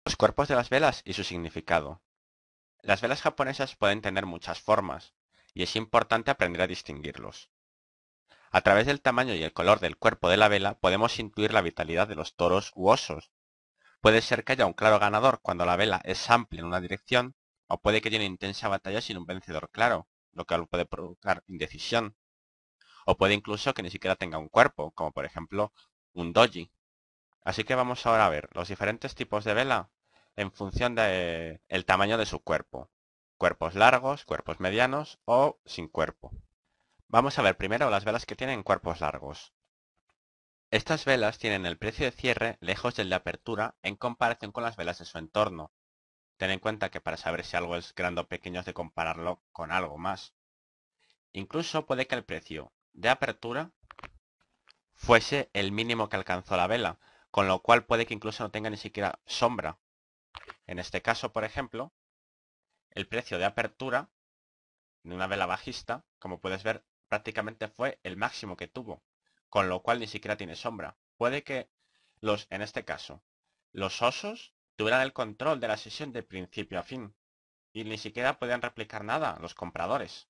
Los cuerpos de las velas y su significado. Las velas japonesas pueden tener muchas formas, y es importante aprender a distinguirlos. A través del tamaño y el color del cuerpo de la vela podemos intuir la vitalidad de los toros u osos. Puede ser que haya un claro ganador cuando la vela es amplia en una dirección, o puede que haya una intensa batalla sin un vencedor claro, lo que puede provocar indecisión. O puede incluso que ni siquiera tenga un cuerpo, como por ejemplo un doji. Así que vamos ahora a ver los diferentes tipos de vela en función del tamaño de su cuerpo. Cuerpos largos, cuerpos medianos o sin cuerpo. Vamos a ver primero las velas que tienen cuerpos largos. Estas velas tienen el precio de cierre lejos del de apertura en comparación con las velas de su entorno. Ten en cuenta que para saber si algo es grande o pequeño es de compararlo con algo más. Incluso puede que el precio de apertura fuese el mínimo que alcanzó la vela, con lo cual puede que incluso no tenga ni siquiera sombra. En este caso, por ejemplo, el precio de apertura de una vela bajista, como puedes ver, prácticamente fue el máximo que tuvo, con lo cual ni siquiera tiene sombra. Puede que en este caso, los osos tuvieran el control de la sesión de principio a fin y ni siquiera podían replicar nada los compradores.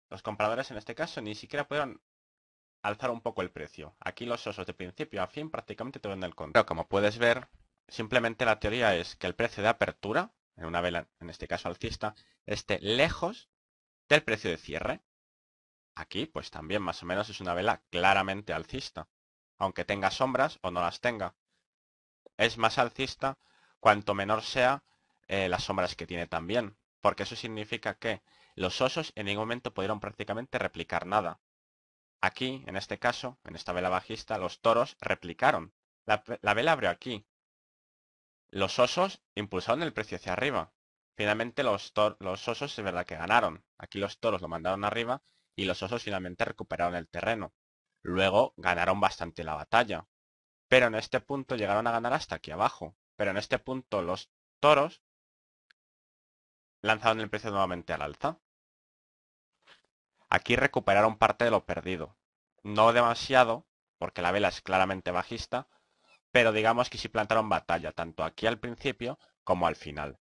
Los compradores en este caso ni siquiera pudieron alzar un poco el precio. Aquí los osos de principio a fin prácticamente tuvieron el control. Pero como puedes ver, simplemente la teoría es que el precio de apertura, en una vela, en este caso alcista, esté lejos del precio de cierre. Aquí, pues también más o menos es una vela claramente alcista, aunque tenga sombras o no las tenga. Es más alcista cuanto menor sea las sombras que tiene también, porque eso significa que los osos en ningún momento pudieron prácticamente replicar nada. Aquí, en este caso, en esta vela bajista, los toros replicaron. La vela abrió aquí. Los osos impulsaron el precio hacia arriba. Finalmente los osos es verdad que ganaron. Aquí los toros lo mandaron arriba y los osos finalmente recuperaron el terreno. Luego ganaron bastante la batalla. Pero en este punto llegaron a ganar hasta aquí abajo. Pero en este punto los toros lanzaron el precio nuevamente al alza. Aquí recuperaron parte de lo perdido. No demasiado, porque la vela es claramente bajista, pero digamos que sí plantaron batalla, tanto aquí al principio como al final.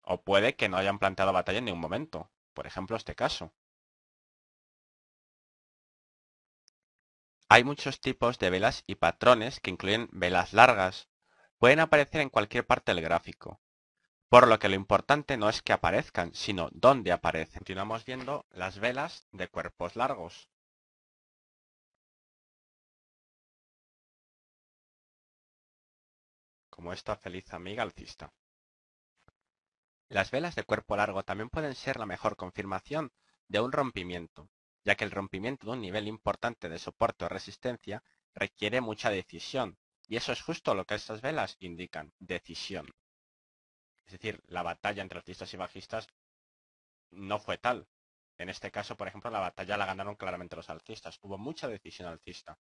O puede que no hayan planteado batalla en ningún momento. Por ejemplo, este caso. Hay muchos tipos de velas y patrones que incluyen velas largas. Pueden aparecer en cualquier parte del gráfico. Por lo que lo importante no es que aparezcan, sino dónde aparecen. Continuamos viendo las velas de cuerpos largos, como esta feliz amiga alcista. Las velas de cuerpo largo también pueden ser la mejor confirmación de un rompimiento, ya que el rompimiento de un nivel importante de soporte o resistencia requiere mucha decisión, y eso es justo lo que estas velas indican, decisión. Es decir, la batalla entre alcistas y bajistas no fue tal. En este caso, por ejemplo, la batalla la ganaron claramente los alcistas. Hubo mucha decisión alcista.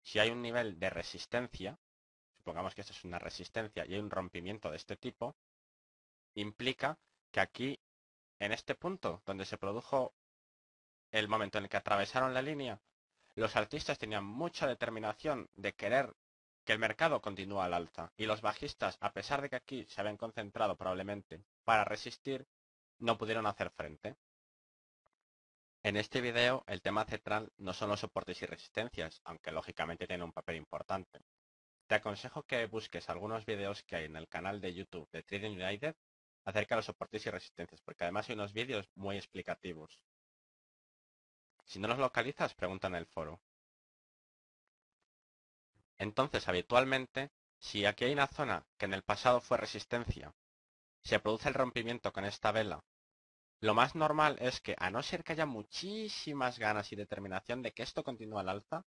Si hay un nivel de resistencia, supongamos que esto es una resistencia y hay un rompimiento de este tipo, implica que aquí, en este punto, donde se produjo el momento en el que atravesaron la línea, los alcistas tenían mucha determinación de querer que el mercado continúe al alza y los bajistas, a pesar de que aquí se habían concentrado probablemente para resistir, no pudieron hacer frente. En este video el tema central no son los soportes y resistencias, aunque lógicamente tienen un papel importante. Te aconsejo que busques algunos videos que hay en el canal de YouTube de Trading United acerca de los soportes y resistencias, porque además hay unos vídeos muy explicativos. Si no los localizas, pregunta en el foro. Entonces, habitualmente, si aquí hay una zona que en el pasado fue resistencia, se produce el rompimiento con esta vela, lo más normal es que, a no ser que haya muchísimas ganas y determinación de que esto continúe al alza,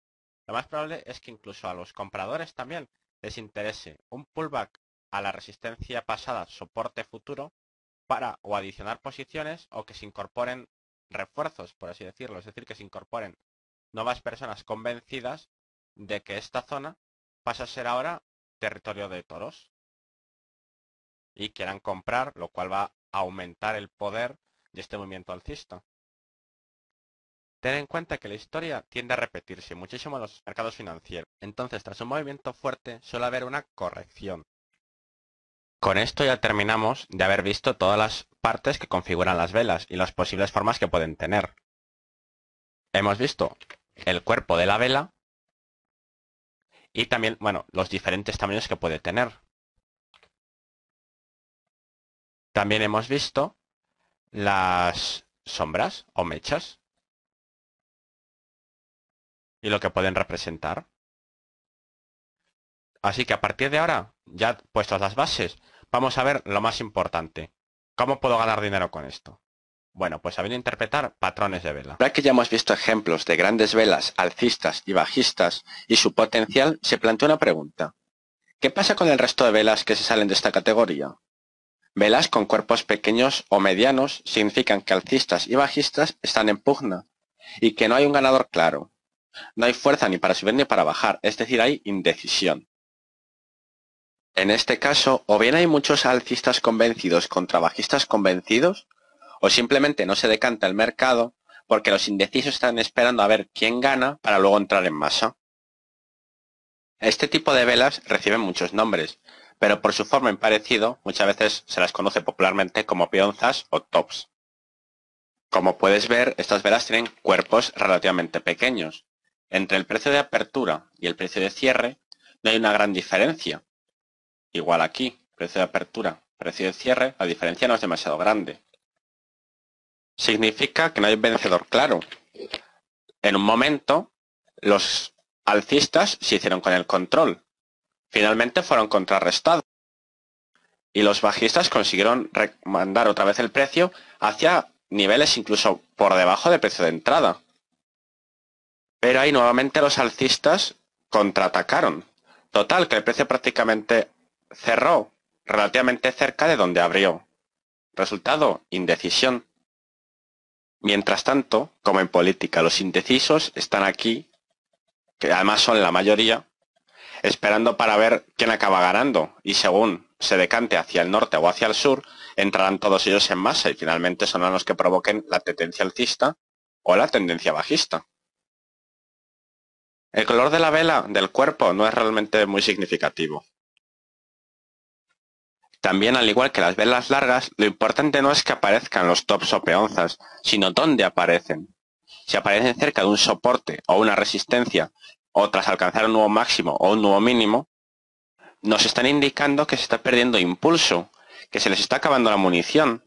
lo más probable es que incluso a los compradores también les interese un pullback a la resistencia pasada, soporte futuro, para o adicionar posiciones o que se incorporen refuerzos, por así decirlo, es decir, que se incorporen nuevas personas convencidas de que esta zona pasa a ser ahora territorio de toros y quieran comprar, lo cual va a aumentar el poder de este movimiento alcista. Ten en cuenta que la historia tiende a repetirse muchísimo en los mercados financieros. Entonces, tras un movimiento fuerte, suele haber una corrección. Con esto ya terminamos de haber visto todas las partes que configuran las velas y las posibles formas que pueden tener. Hemos visto el cuerpo de la vela y también, bueno, los diferentes tamaños que puede tener. También hemos visto las sombras o mechas y lo que pueden representar. Así que a partir de ahora, ya puestas las bases, vamos a ver lo más importante. ¿Cómo puedo ganar dinero con esto? Bueno, pues sabiendo interpretar patrones de vela. Ahora que ya hemos visto ejemplos de grandes velas alcistas y bajistas y su potencial, se plantea una pregunta. ¿Qué pasa con el resto de velas que se salen de esta categoría? Velas con cuerpos pequeños o medianos significan que alcistas y bajistas están en pugna y que no hay un ganador claro. No hay fuerza ni para subir ni para bajar, es decir, hay indecisión. En este caso, o bien hay muchos alcistas convencidos contra bajistas convencidos, o simplemente no se decanta el mercado porque los indecisos están esperando a ver quién gana para luego entrar en masa. Este tipo de velas reciben muchos nombres, pero por su forma y parecido muchas veces se las conoce popularmente como peonzas o tops. Como puedes ver, estas velas tienen cuerpos relativamente pequeños. Entre el precio de apertura y el precio de cierre no hay una gran diferencia. Igual aquí, precio de apertura, precio de cierre, la diferencia no es demasiado grande. Significa que no hay un vencedor claro. En un momento, los alcistas se hicieron con el control. Finalmente fueron contrarrestados. Y los bajistas consiguieron mandar otra vez el precio hacia niveles incluso por debajo del precio de entrada. Pero ahí nuevamente los alcistas contraatacaron. Total, que el precio prácticamente cerró relativamente cerca de donde abrió. Resultado, indecisión. Mientras tanto, como en política, los indecisos están aquí, que además son la mayoría, esperando para ver quién acaba ganando, y según se decante hacia el norte o hacia el sur, entrarán todos ellos en masa y finalmente son los que provoquen la tendencia alcista o la tendencia bajista. El color de la vela del cuerpo no es realmente muy significativo. También, al igual que las velas largas, lo importante no es que aparezcan los tops o peonzas, sino dónde aparecen. Si aparecen cerca de un soporte o una resistencia, o tras alcanzar un nuevo máximo o un nuevo mínimo, nos están indicando que se está perdiendo impulso, que se les está acabando la munición,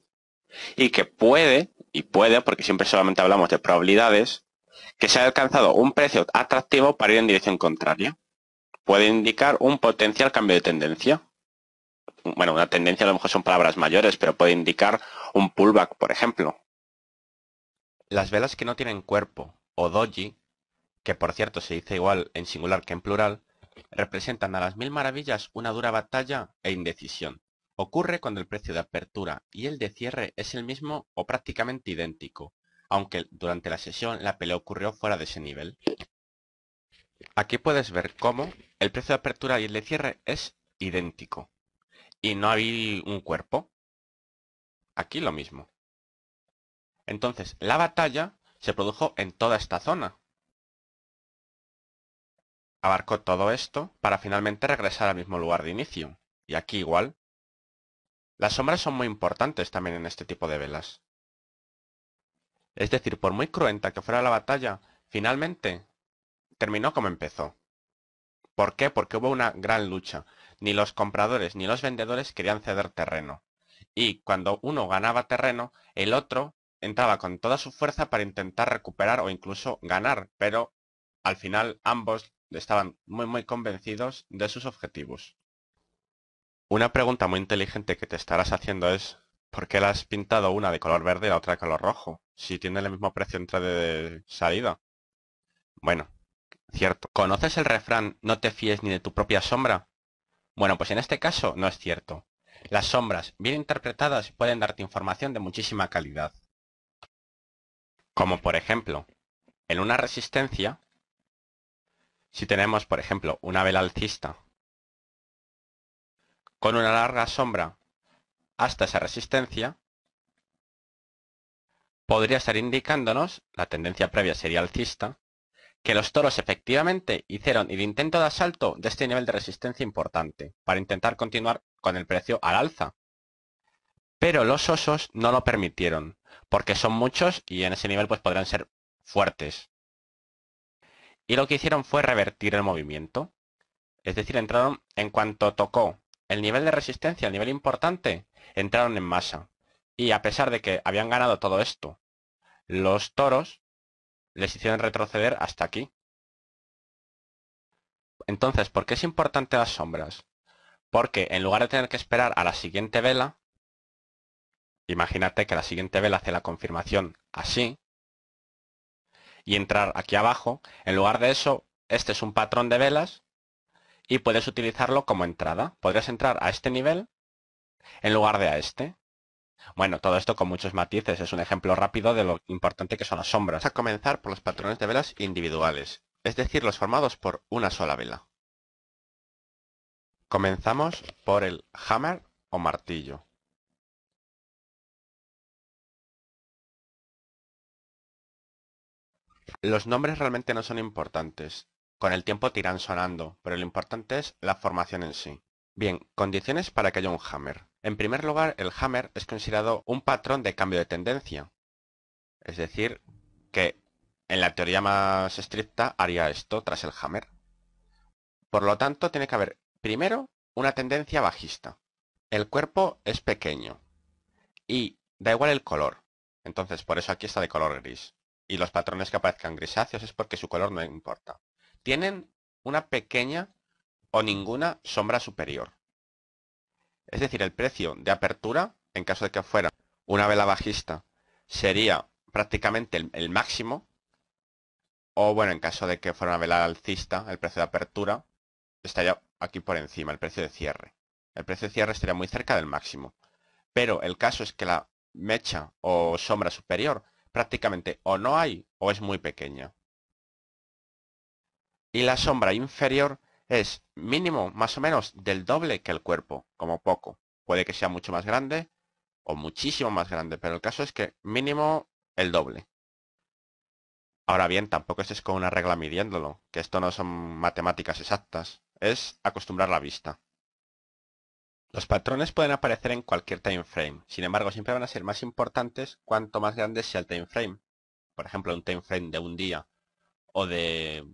y que puede, porque siempre solamente hablamos de probabilidades, que se haya alcanzado un precio atractivo para ir en dirección contraria. Puede indicar un potencial cambio de tendencia. Bueno, una tendencia a lo mejor son palabras mayores, pero puede indicar un pullback, por ejemplo. Las velas que no tienen cuerpo, o doji, que por cierto se dice igual en singular que en plural, representan a las mil maravillas una dura batalla e indecisión. Ocurre cuando el precio de apertura y el de cierre es el mismo o prácticamente idéntico, aunque durante la sesión la pelea ocurrió fuera de ese nivel. Aquí puedes ver cómo el precio de apertura y el de cierre es idéntico. Y no hay un cuerpo. Aquí lo mismo. Entonces, la batalla se produjo en toda esta zona. Abarcó todo esto para finalmente regresar al mismo lugar de inicio. Y aquí igual. Las sombras son muy importantes también en este tipo de velas. Es decir, por muy cruenta que fuera la batalla, finalmente terminó como empezó. ¿Por qué? Porque hubo una gran lucha. Ni los compradores ni los vendedores querían ceder terreno. Y cuando uno ganaba terreno, el otro entraba con toda su fuerza para intentar recuperar o incluso ganar, pero al final ambos estaban muy convencidos de sus objetivos. Una pregunta muy inteligente que te estarás haciendo es ¿por qué la has pintado una de color verde y la otra de color rojo? Si tienen el mismo precio entrada de salida. Bueno, cierto. ¿Conoces el refrán "no te fíes ni de tu propia sombra"? Bueno, pues en este caso no es cierto. Las sombras, bien interpretadas, pueden darte información de muchísima calidad. Como por ejemplo, en una resistencia, si tenemos por ejemplo una vela alcista con una larga sombra hasta esa resistencia, podría estar indicándonos, la tendencia previa sería alcista, que los toros efectivamente hicieron el intento de asalto de este nivel de resistencia importante, para intentar continuar con el precio al alza. Pero los osos no lo permitieron, porque son muchos y en ese nivel pues podrán ser fuertes. Y lo que hicieron fue revertir el movimiento. Es decir, entraron en cuanto tocó el nivel de resistencia, el nivel importante, entraron en masa. Y a pesar de que habían ganado todo esto, los toros les hicieron retroceder hasta aquí. Entonces, ¿por qué es importante las sombras? Porque en lugar de tener que esperar a la siguiente vela, imagínate que la siguiente vela hace la confirmación así, y entrar aquí abajo, en lugar de eso, este es un patrón de velas y puedes utilizarlo como entrada. Podrías entrar a este nivel en lugar de a este. Bueno, todo esto con muchos matices, es un ejemplo rápido de lo importante que son las sombras. Vamos a comenzar por los patrones de velas individuales, es decir, los formados por una sola vela. Comenzamos por el hammer o martillo. Los nombres realmente no son importantes, con el tiempo te irán sonando, pero lo importante es la formación en sí. Bien, condiciones para que haya un hammer. En primer lugar, el hammer es considerado un patrón de cambio de tendencia. Es decir, que en la teoría más estricta haría esto tras el hammer. Por lo tanto, tiene que haber, primero, una tendencia bajista. El cuerpo es pequeño y da igual el color. Entonces, por eso aquí está de color gris. Y los patrones que aparezcan grisáceos es porque su color no importa. Tienen una pequeña o ninguna sombra superior. Es decir, el precio de apertura, en caso de que fuera una vela bajista, sería prácticamente el máximo. O bueno, en caso de que fuera una vela alcista, el precio de apertura estaría aquí por encima, el precio de cierre. El precio de cierre estaría muy cerca del máximo. Pero el caso es que la mecha o sombra superior prácticamente o no hay o es muy pequeña. Y la sombra inferior es mínimo más o menos del doble que el cuerpo, como poco. Puede que sea mucho más grande o muchísimo más grande, pero el caso es que mínimo el doble. Ahora bien, tampoco estés con una regla midiéndolo, que esto no son matemáticas exactas, es acostumbrar la vista. Los patrones pueden aparecer en cualquier time frame, sin embargo siempre van a ser más importantes cuanto más grande sea el time frame. Por ejemplo, un time frame de un día o de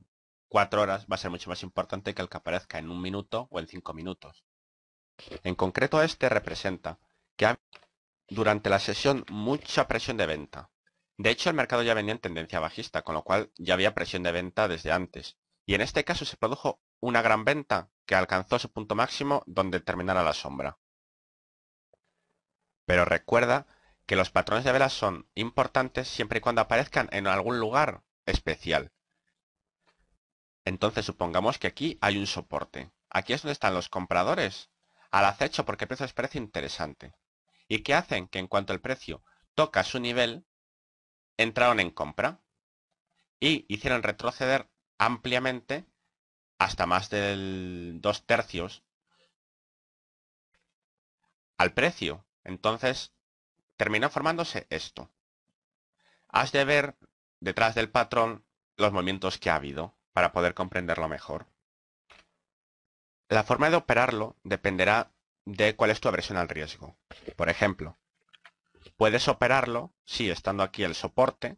4 horas va a ser mucho más importante que el que aparezca en 1 minuto o en 5 minutos. En concreto este representa que ha durante la sesión mucha presión de venta. De hecho, el mercado ya venía en tendencia bajista, con lo cual ya había presión de venta desde antes. Y en este caso se produjo una gran venta que alcanzó su punto máximo donde terminara la sombra. Pero recuerda que los patrones de velas son importantes siempre y cuando aparezcan en algún lugar especial. Entonces supongamos que aquí hay un soporte. Aquí es donde están los compradores, al acecho porque el precio les parece interesante. ¿Y qué hacen? Que en cuanto el precio toca su nivel, entraron en compra y hicieron retroceder ampliamente hasta más del 2/3 al precio. Entonces terminó formándose esto. Has de ver detrás del patrón los movimientos que ha habido para poder comprenderlo mejor. La forma de operarlo dependerá de cuál es tu aversión al riesgo. Por ejemplo, puedes operarlo si estando aquí el soporte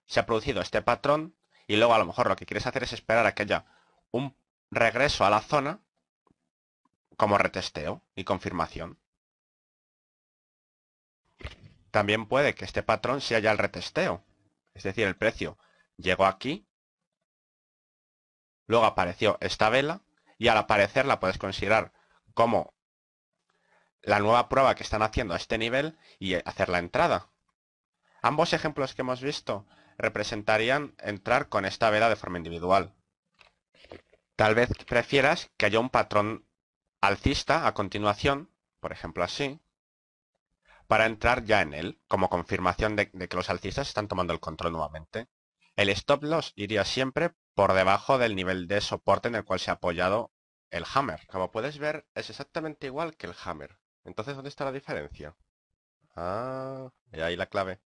se ha producido este patrón y luego a lo mejor lo que quieres hacer es esperar a que haya un regreso a la zona como retesteo y confirmación. También puede que este patrón sea ya el retesteo. Es decir, el precio llegó aquí, luego apareció esta vela y al aparecer la puedes considerar como la nueva prueba que están haciendo a este nivel y hacer la entrada. Ambos ejemplos que hemos visto representarían entrar con esta vela de forma individual. Tal vez prefieras que haya un patrón alcista a continuación, por ejemplo así, para entrar ya en él, como confirmación de que los alcistas están tomando el control nuevamente. El stop loss iría siempre por debajo del nivel de soporte en el cual se ha apoyado el hammer. Como puedes ver, es exactamente igual que el hammer. Entonces, ¿dónde está la diferencia? Ah, y ahí la clave.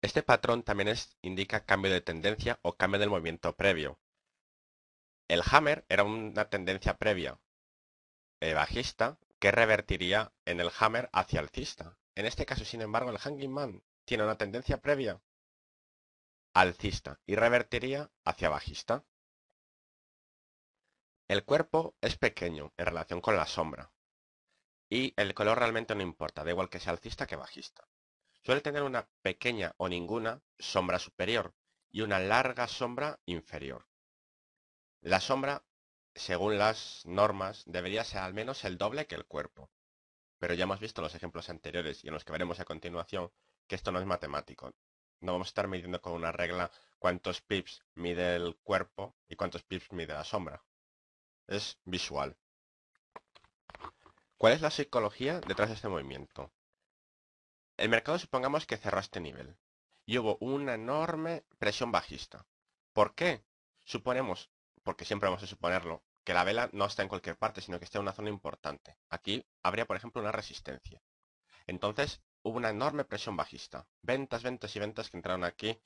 Este patrón también indica cambio de tendencia o cambio del movimiento previo. El hammer era una tendencia previa bajista que revertiría en el hammer hacia alcista. En este caso, sin embargo, el hanging man tiene una tendencia previa alcista y revertiría hacia bajista. El cuerpo es pequeño en relación con la sombra y el color realmente no importa, da igual que sea alcista que bajista. Suele tener una pequeña o ninguna sombra superior y una larga sombra inferior. La sombra, según las normas, debería ser al menos el doble que el cuerpo. Pero ya hemos visto en los ejemplos anteriores y en los que veremos a continuación que esto no es matemático. No vamos a estar midiendo con una regla cuántos pips mide el cuerpo y cuántos pips mide la sombra. Es visual. ¿Cuál es la psicología detrás de este movimiento? El mercado supongamos que cerró este nivel y hubo una enorme presión bajista. ¿Por qué? Suponemos, porque siempre vamos a suponerlo, que la vela no está en cualquier parte, sino que está en una zona importante. Aquí habría, por ejemplo, una resistencia. Entonces hubo una enorme presión bajista. Ventas, ventas y ventas que entraron aquí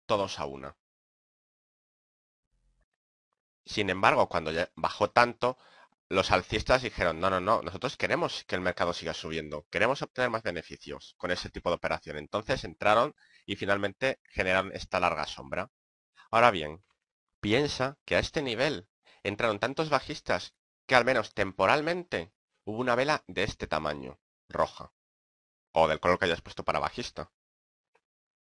todos a una. Sin embargo, cuando ya bajó tanto, los alcistas dijeron, no, no, no, nosotros queremos que el mercado siga subiendo, queremos obtener más beneficios con ese tipo de operación. Entonces entraron y finalmente generaron esta larga sombra. Ahora bien, piensa que a este nivel entraron tantos bajistas que al menos temporalmente hubo una vela de este tamaño, roja, o del color que hayas puesto para bajista.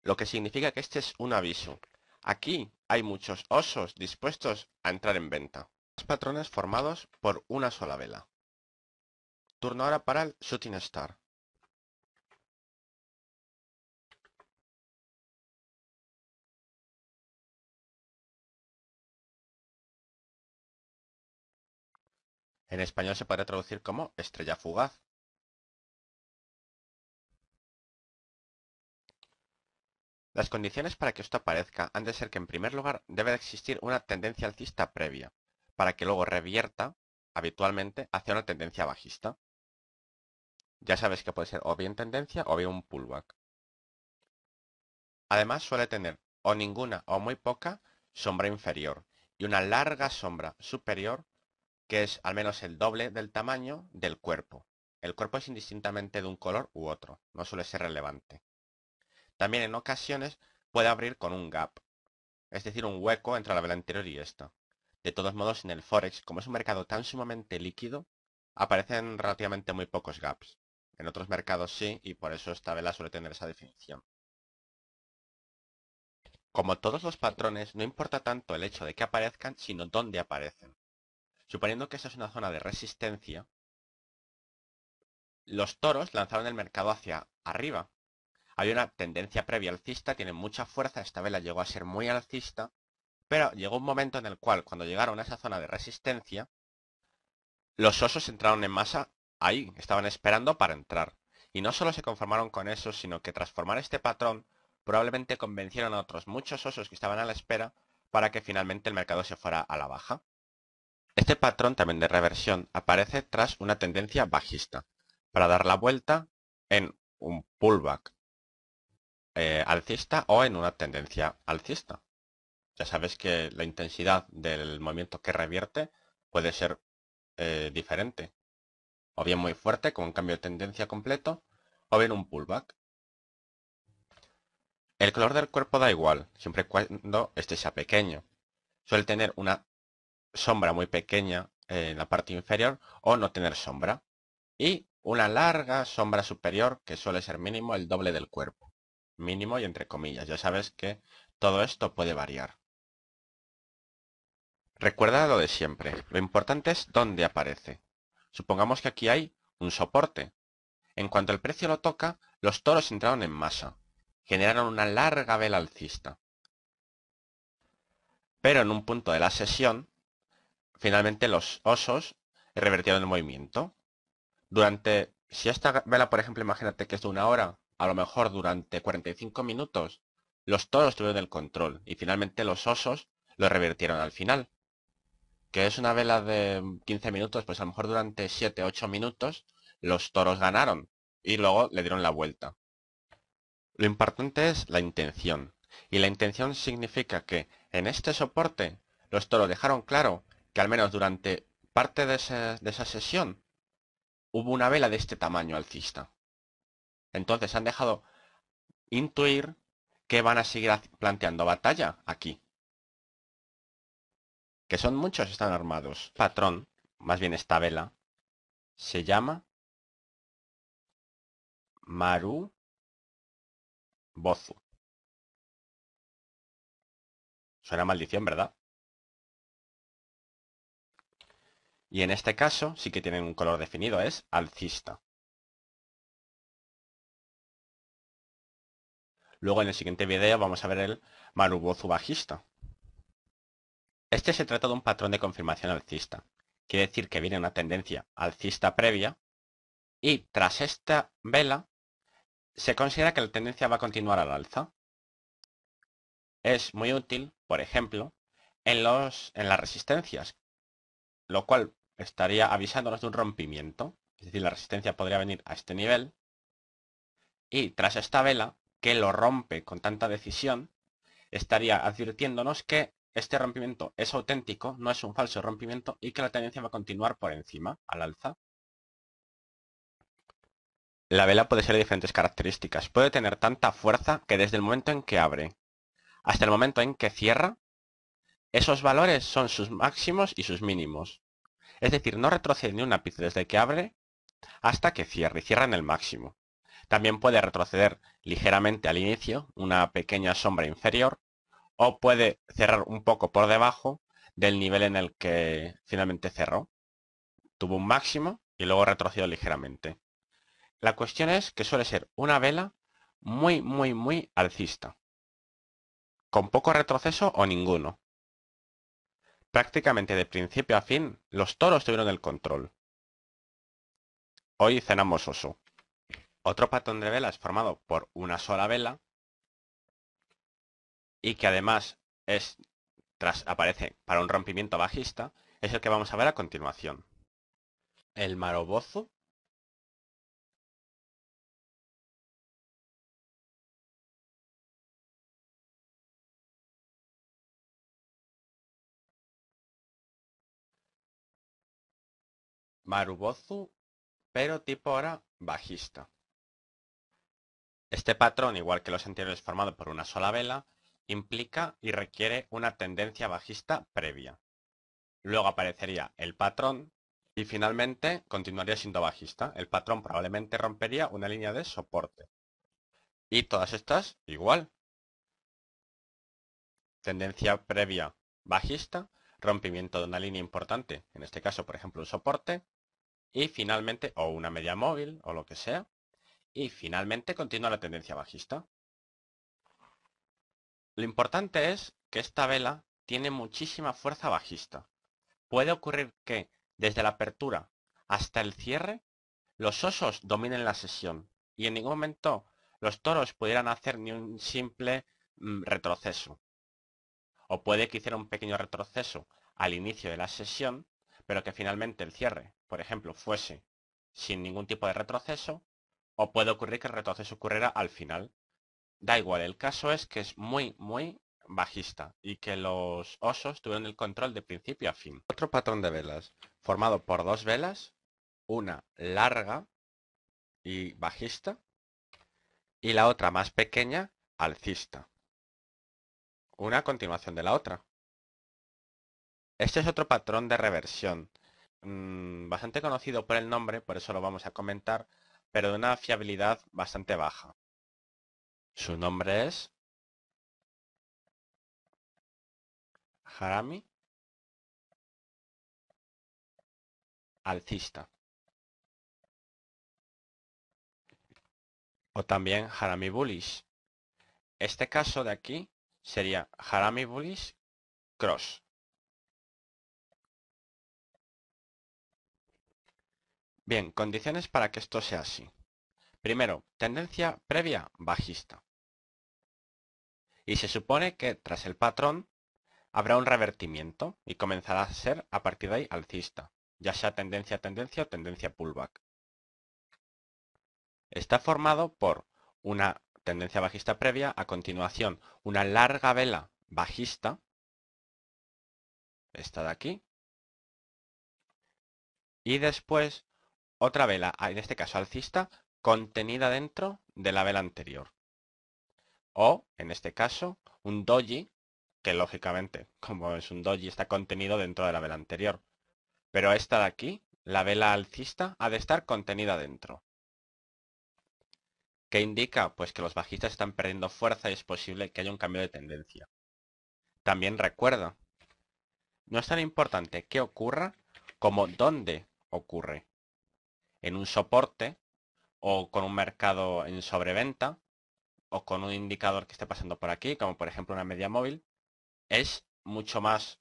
Lo que significa que este es un aviso. Aquí hay muchos osos dispuestos a entrar en venta. Patrones formados por una sola vela. Turno ahora para el Shooting Star. En español se puede traducir como estrella fugaz. Las condiciones para que esto aparezca han de ser que en primer lugar debe de existir una tendencia alcista previa, para que luego revierta, habitualmente, hacia una tendencia bajista. Ya sabes que puede ser o bien tendencia o bien un pullback. Además suele tener o ninguna o muy poca sombra inferior y una larga sombra superior que es al menos el doble del tamaño del cuerpo. El cuerpo es indistintamente de un color u otro, no suele ser relevante. También en ocasiones puede abrir con un gap, es decir, un hueco entre la vela anterior y esta. De todos modos, en el Forex, como es un mercado tan sumamente líquido, aparecen relativamente muy pocos gaps. En otros mercados sí, y por eso esta vela suele tener esa definición. Como todos los patrones, no importa tanto el hecho de que aparezcan, sino dónde aparecen. Suponiendo que esta es una zona de resistencia, los toros lanzaron el mercado hacia arriba. Hay una tendencia previa alcista, tiene mucha fuerza, esta vela llegó a ser muy alcista, pero llegó un momento en el cual, cuando llegaron a esa zona de resistencia, los osos entraron en masa ahí, estaban esperando para entrar. Y no solo se conformaron con eso, sino que tras formar este patrón, probablemente convencieron a otros muchos osos que estaban a la espera para que finalmente el mercado se fuera a la baja. Este patrón también de reversión aparece tras una tendencia bajista, para dar la vuelta en un pullback alcista o en una tendencia alcista. Ya sabes que la intensidad del movimiento que revierte puede ser diferente, o bien muy fuerte con un cambio de tendencia completo, o bien un pullback. El color del cuerpo da igual, siempre y cuando este sea pequeño. Suele tener una sombra muy pequeña en la parte inferior o no tener sombra. Y una larga sombra superior que suele ser mínimo el doble del cuerpo. Mínimo y entre comillas. Ya sabes que todo esto puede variar. Recuerda lo de siempre. Lo importante es dónde aparece. Supongamos que aquí hay un soporte. En cuanto el precio lo toca, los toros entraron en masa. Generaron una larga vela alcista. Pero en un punto de la sesión, finalmente los osos revertieron el movimiento. Si esta vela, por ejemplo, imagínate que es de una hora, a lo mejor durante 45 minutos, los toros tuvieron el control y finalmente los osos lo revirtieron al final. Que es una vela de 15 minutos, pues a lo mejor durante 7, 8 minutos los toros ganaron y luego le dieron la vuelta. Lo importante es la intención. Y la intención significa que en este soporte los toros dejaron claro que al menos durante parte de esa sesión hubo una vela de este tamaño alcista. Entonces han dejado intuir que van a seguir planteando batalla aquí. Que son muchos, están armados. Patrón, más bien esta vela, se llama Maru Bozu. Suena maldición, ¿verdad? Y en este caso sí que tienen un color definido, es alcista. Luego en el siguiente video vamos a ver el Marubozu bajista. Este se trata de un patrón de confirmación alcista. Quiere decir que viene una tendencia alcista previa y tras esta vela se considera que la tendencia va a continuar al alza. Es muy útil, por ejemplo, en las resistencias, lo cual estaría avisándonos de un rompimiento. Es decir, la resistencia podría venir a este nivel y tras esta vela, que lo rompe con tanta decisión, estaría advirtiéndonos que este rompimiento es auténtico, no es un falso rompimiento y que la tendencia va a continuar por encima, al alza. La vela puede ser de diferentes características. Puede tener tanta fuerza que desde el momento en que abre hasta el momento en que cierra, esos valores son sus máximos y sus mínimos. Es decir, no retrocede ni un ápice desde que abre hasta que cierre y cierra en el máximo. También puede retroceder ligeramente al inicio, una pequeña sombra inferior, o puede cerrar un poco por debajo del nivel en el que finalmente cerró. Tuvo un máximo y luego retrocedió ligeramente. La cuestión es que suele ser una vela muy alcista, con poco retroceso o ninguno. Prácticamente de principio a fin, los toros tuvieron el control. Hoy cenamos oso. Otro patrón de velas formado por una sola vela y que además aparece para un rompimiento bajista, es el que vamos a ver a continuación. El Marubozu Marubozu, pero tipo ahora bajista. Este patrón, igual que los anteriores formado por una sola vela, implica y requiere una tendencia bajista previa. Luego aparecería el patrón y finalmente continuaría siendo bajista. El patrón probablemente rompería una línea de soporte. Y todas estas igual. Tendencia previa bajista, rompimiento de una línea importante, en este caso por ejemplo un soporte, y finalmente, o una media móvil o lo que sea, y finalmente continúa la tendencia bajista. Lo importante es que esta vela tiene muchísima fuerza bajista. Puede ocurrir que desde la apertura hasta el cierre los osos dominen la sesión y en ningún momento los toros pudieran hacer ni un simple retroceso. O puede que hiciera un pequeño retroceso al inicio de la sesión, pero que finalmente el cierre, por ejemplo, fuese sin ningún tipo de retroceso, o puede ocurrir que el retroceso ocurriera al final. Da igual, el caso es que es muy bajista y que los osos tuvieron el control de principio a fin. Otro patrón de velas, formado por dos velas, una larga y bajista y la otra más pequeña, alcista. Una a continuación de la otra. Este es otro patrón de reversión, bastante conocido por el nombre, por eso lo vamos a comentar, pero de una fiabilidad bastante baja. Su nombre es Harami alcista o también Harami bullish. Este caso de aquí sería Harami bullish cross. Bien, condiciones para que esto sea así. Primero, tendencia previa bajista. Y se supone que tras el patrón habrá un revertimiento y comenzará a ser a partir de ahí alcista, ya sea tendencia a tendencia o tendencia pullback. Está formado por una tendencia bajista previa, a continuación una larga vela bajista, esta de aquí, y después otra vela, en este caso alcista, contenida dentro de la vela anterior. O, en este caso, un doji, que lógicamente, como es un doji, está contenido dentro de la vela anterior. Pero esta de aquí, la vela alcista, ha de estar contenida dentro. ¿Qué indica? Pues que los bajistas están perdiendo fuerza y es posible que haya un cambio de tendencia. También recuerda, no es tan importante qué ocurra como dónde ocurre. En un soporte o con un mercado en sobreventa o con un indicador que esté pasando por aquí, como por ejemplo una media móvil, es mucho más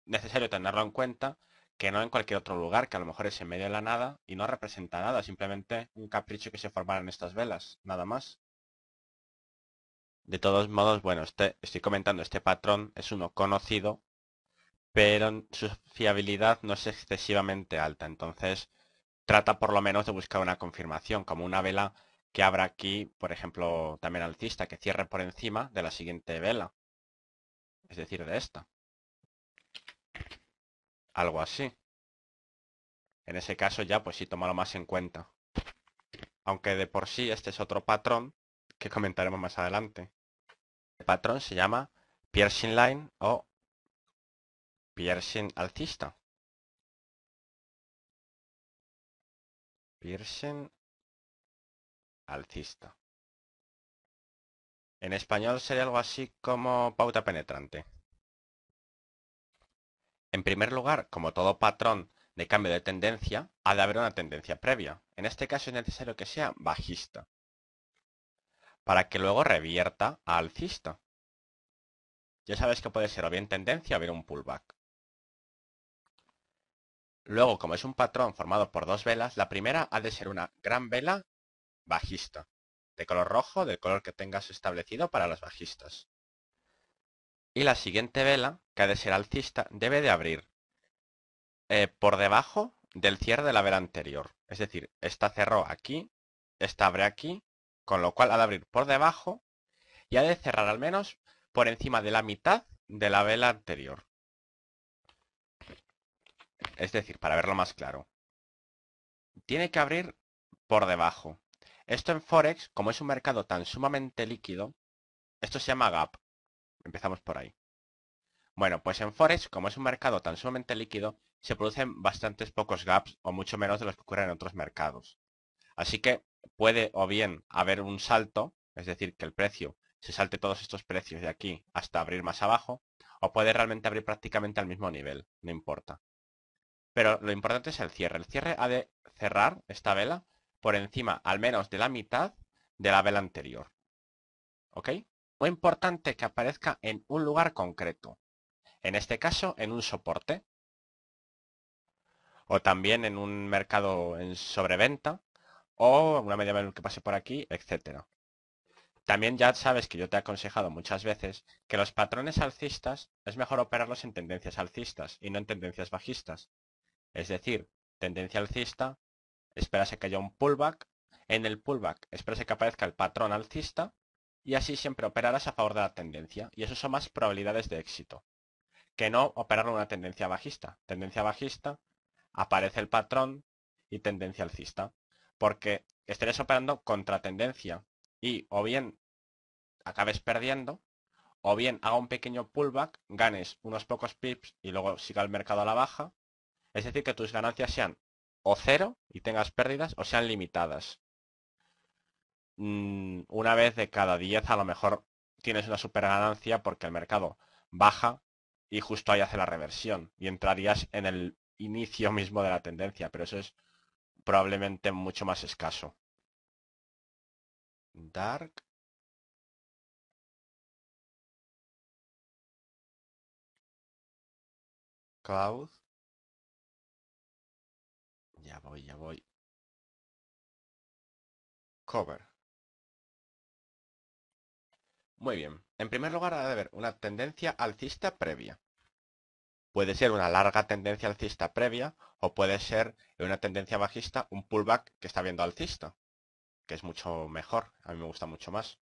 necesario tenerlo en cuenta que no en cualquier otro lugar, que a lo mejor es en medio de la nada y no representa nada, simplemente un capricho que se formaron estas velas, nada más. De todos modos, bueno, estoy comentando, este patrón es uno conocido, pero su fiabilidad no es excesivamente alta, entonces trata por lo menos de buscar una confirmación, como una vela que abra aquí, por ejemplo, también alcista, que cierre por encima de la siguiente vela, es decir, de esta. Algo así. En ese caso ya, pues sí, tómalo más en cuenta. Aunque de por sí este es otro patrón que comentaremos más adelante. El patrón se llama piercing line o piercing alcista. Piercing alcista. En español sería algo así como pauta penetrante. En primer lugar, como todo patrón de cambio de tendencia, ha de haber una tendencia previa. En este caso es necesario que sea bajista, para que luego revierta a alcista. Ya sabes que puede ser o bien tendencia o bien un pullback. Luego, como es un patrón formado por dos velas, la primera ha de ser una gran vela bajista, de color rojo, del color que tengas establecido para las bajistas. Y la siguiente vela, que ha de ser alcista, debe de abrir por debajo del cierre de la vela anterior. Es decir, esta cerró aquí, esta abre aquí, con lo cual ha de abrir por debajo y ha de cerrar al menos por encima de la mitad de la vela anterior. Es decir, para verlo más claro, tiene que abrir por debajo. Esto en Forex, como es un mercado tan sumamente líquido, esto se llama gap. Empezamos por ahí. Bueno, pues en Forex, como es un mercado tan sumamente líquido, se producen bastantes pocos gaps o mucho menos de los que ocurren en otros mercados. Así que puede o bien haber un salto, es decir, que el precio se salte todos estos precios de aquí hasta abrir más abajo, o puede realmente abrir prácticamente al mismo nivel, no importa. Pero lo importante es el cierre. El cierre ha de cerrar esta vela por encima al menos de la mitad de la vela anterior. ¿Ok? Muy importante que aparezca en un lugar concreto. En este caso, en un soporte. O también en un mercado en sobreventa. O una media que pase por aquí, etcétera. También ya sabes que yo te he aconsejado muchas veces que los patrones alcistas es mejor operarlos en tendencias alcistas y no en tendencias bajistas. Es decir, tendencia alcista, esperase que haya un pullback. En el pullback, esperase que aparezca el patrón alcista y así siempre operarás a favor de la tendencia. Y eso son más probabilidades de éxito que no operar una tendencia bajista. Tendencia bajista, aparece el patrón y tendencia alcista. Porque estarías operando contra tendencia y o bien acabes perdiendo o bien haga un pequeño pullback, ganes unos pocos pips y luego siga el mercado a la baja. Es decir, que tus ganancias sean o cero y tengas pérdidas o sean limitadas. Una vez de cada 10 a lo mejor tienes una super ganancia porque el mercado baja y justo ahí hace la reversión y entrarías en el inicio mismo de la tendencia, pero eso es probablemente mucho más escaso. Dark. Cloud. Ya voy, ya voy. Cover. Muy bien. En primer lugar, ha de haber una tendencia alcista previa. Puede ser una larga tendencia alcista previa o puede ser una tendencia bajista, un pullback que está viendo alcista, que es mucho mejor. A mí me gusta mucho más.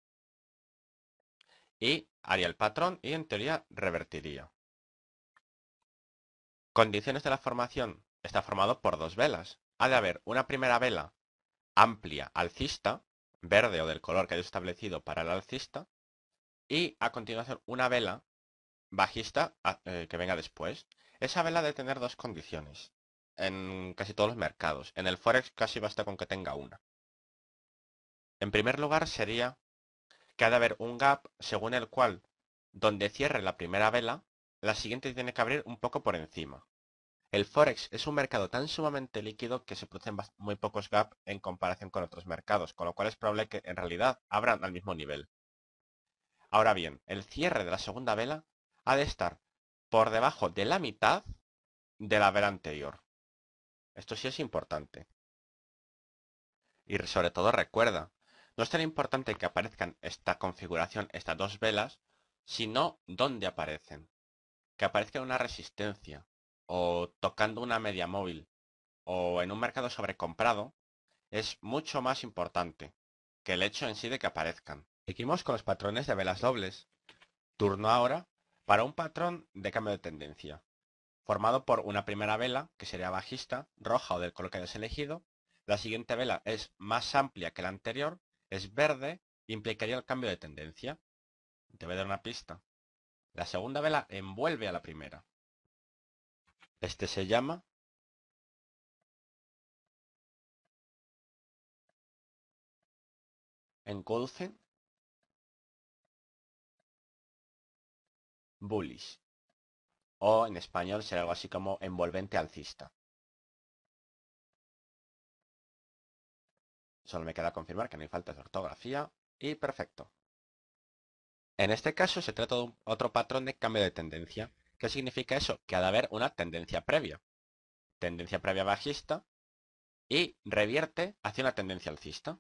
Y haría el patrón y en teoría revertiría. Condiciones de la formación. Está formado por dos velas. ha de haber una primera vela amplia alcista, verde o del color que hayas establecido para el alcista, y a continuación una vela bajista que venga después. Esa vela debe tener dos condiciones en casi todos los mercados. En el Forex casi basta con que tenga una. En primer lugar sería que ha de haber un gap según el cual, donde cierre la primera vela, la siguiente tiene que abrir un poco por encima. El Forex es un mercado tan sumamente líquido que se producen muy pocos gaps en comparación con otros mercados, con lo cual es probable que en realidad abran al mismo nivel. Ahora bien, el cierre de la segunda vela ha de estar por debajo de la mitad de la vela anterior. Esto sí es importante. Y sobre todo recuerda, no es tan importante que aparezcan esta configuración, estas dos velas, sino dónde aparecen. Que aparezca en una resistencia, o tocando una media móvil, o en un mercado sobrecomprado, es mucho más importante que el hecho en sí de que aparezcan. Seguimos con los patrones de velas dobles. Turno ahora para un patrón de cambio de tendencia, formado por una primera vela, que sería bajista, roja o del color que hayas elegido. La siguiente vela es más amplia que la anterior, es verde, implicaría el cambio de tendencia. Te voy a dar una pista. La segunda vela envuelve a la primera. Este se llama engulfing bullish, o en español será algo así como envolvente alcista. Solo me queda confirmar que no hay faltas de ortografía y perfecto. En este caso se trata de otro patrón de cambio de tendencia. ¿Qué significa eso? Que ha de haber una tendencia previa. Tendencia previa bajista y revierte hacia una tendencia alcista.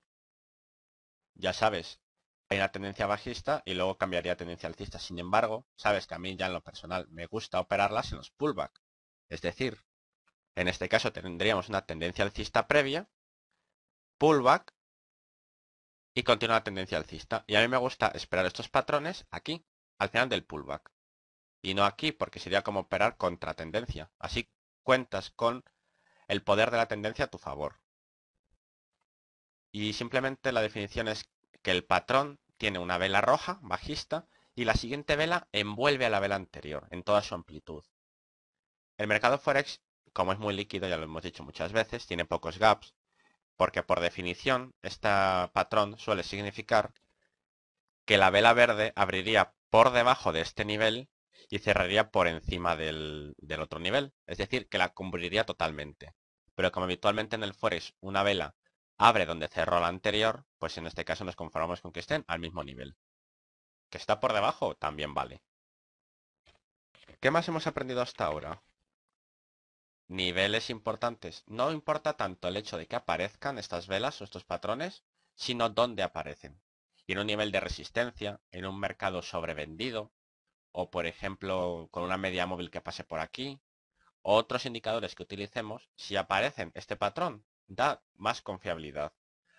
Ya sabes, hay una tendencia bajista y luego cambiaría a tendencia alcista. Sin embargo, sabes que a mí ya en lo personal me gusta operarlas en los pullback. Es decir, en este caso tendríamos una tendencia alcista previa, pullback y continúa la tendencia alcista. Y a mí me gusta esperar estos patrones aquí, al final del pullback. Y no aquí, porque sería como operar contra tendencia. Así cuentas con el poder de la tendencia a tu favor. Y simplemente la definición es que el patrón tiene una vela roja, bajista, y la siguiente vela envuelve a la vela anterior en toda su amplitud. El mercado Forex, como es muy líquido, ya lo hemos dicho muchas veces, tiene pocos gaps, porque por definición este patrón suele significar que la vela verde abriría por debajo de este nivel y cerraría por encima del otro nivel. Es decir, que la cubriría totalmente. Pero como habitualmente en el Forex una vela abre donde cerró la anterior, pues en este caso nos conformamos con que estén al mismo nivel. Que está por debajo también vale. ¿Qué más hemos aprendido hasta ahora? Niveles importantes. No importa tanto el hecho de que aparezcan estas velas o estos patrones, sino dónde aparecen. Y en un nivel de resistencia, en un mercado sobrevendido, o por ejemplo con una media móvil que pase por aquí, o otros indicadores que utilicemos, si aparecen este patrón, da más confiabilidad.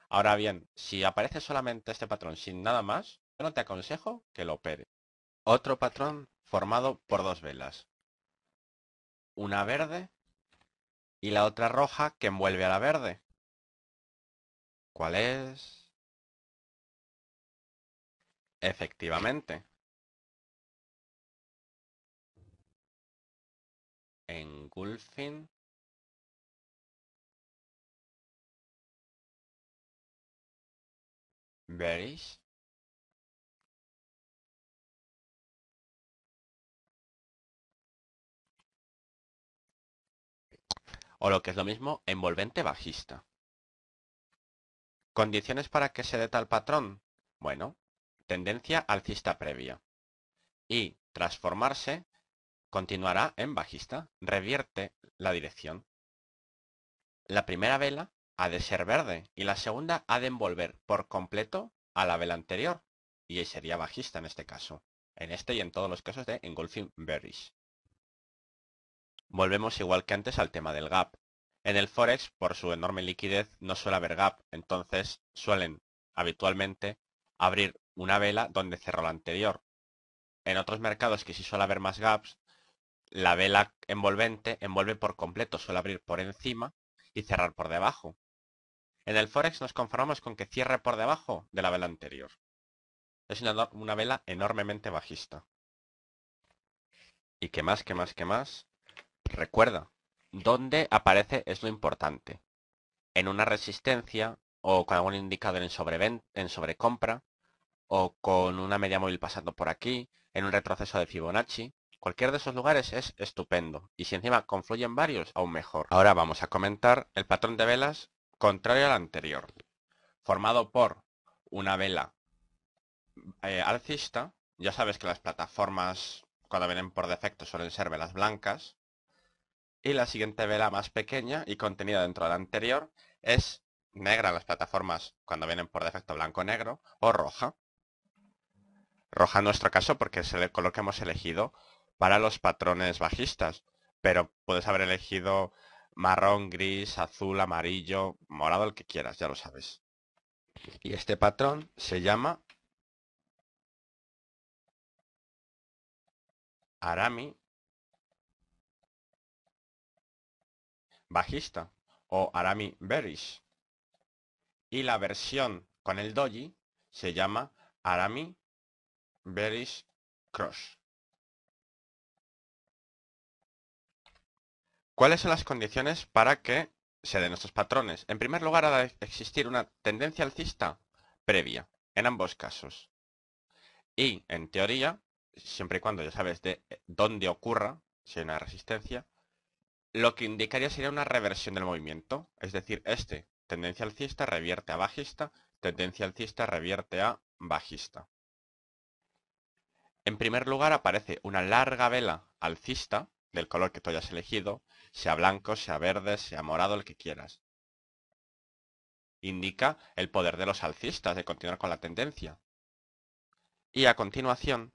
Ahora bien, si aparece solamente este patrón sin nada más, yo no te aconsejo que lo operes. Otro patrón formado por dos velas, una verde y la otra roja que envuelve a la verde. ¿Cuál es? Efectivamente, engulfing bearish. O lo que es lo mismo, envolvente bajista. ¿Condiciones para que se dé tal patrón? Bueno, tendencia alcista previa. Y transformarse continuará en bajista. Revierte la dirección. La primera vela ha de ser verde y la segunda ha de envolver por completo a la vela anterior. Y sería bajista en este caso. En este y en todos los casos de engulfing bearish. Volvemos igual que antes al tema del gap. En el Forex, por su enorme liquidez, no suele haber gap, entonces suelen habitualmente abrir una vela donde cerró la anterior. En otros mercados que sí suele haber más gaps, la vela envolvente envuelve por completo, suele abrir por encima y cerrar por debajo. En el Forex nos conformamos con que cierre por debajo de la vela anterior. Es una vela enormemente bajista. Y qué más, qué más, qué más. Recuerda, dónde aparece es lo importante. En una resistencia o con algún indicador en sobrecompra o con una media móvil pasando por aquí, en un retroceso de Fibonacci. Cualquier de esos lugares es estupendo. Y si encima confluyen varios, aún mejor. Ahora vamos a comentar el patrón de velas contrario al anterior, formado por una vela alcista. Ya sabes que las plataformas cuando vienen por defecto suelen ser velas blancas. Y la siguiente vela más pequeña y contenida dentro de la anterior es negra en las plataformas cuando vienen por defecto blanco-negro o roja. Roja en nuestro caso porque es el color que hemos elegido para los patrones bajistas, pero puedes haber elegido marrón, gris, azul, amarillo, morado, el que quieras, ya lo sabes. Y este patrón se llama Arami bajista o Arami bearish. Y la versión con el doji se llama Arami bearish cross. ¿Cuáles son las condiciones para que se den estos patrones? En primer lugar, ha de existir una tendencia alcista previa, en ambos casos. Y, en teoría, siempre y cuando ya sabes de dónde ocurra, si hay una resistencia, lo que indicaría sería una reversión del movimiento. Es decir, tendencia alcista revierte a bajista, tendencia alcista revierte a bajista. En primer lugar aparece una larga vela alcista, del color que tú hayas elegido, sea blanco, sea verde, sea morado, el que quieras. Indica el poder de los alcistas de continuar con la tendencia. Y a continuación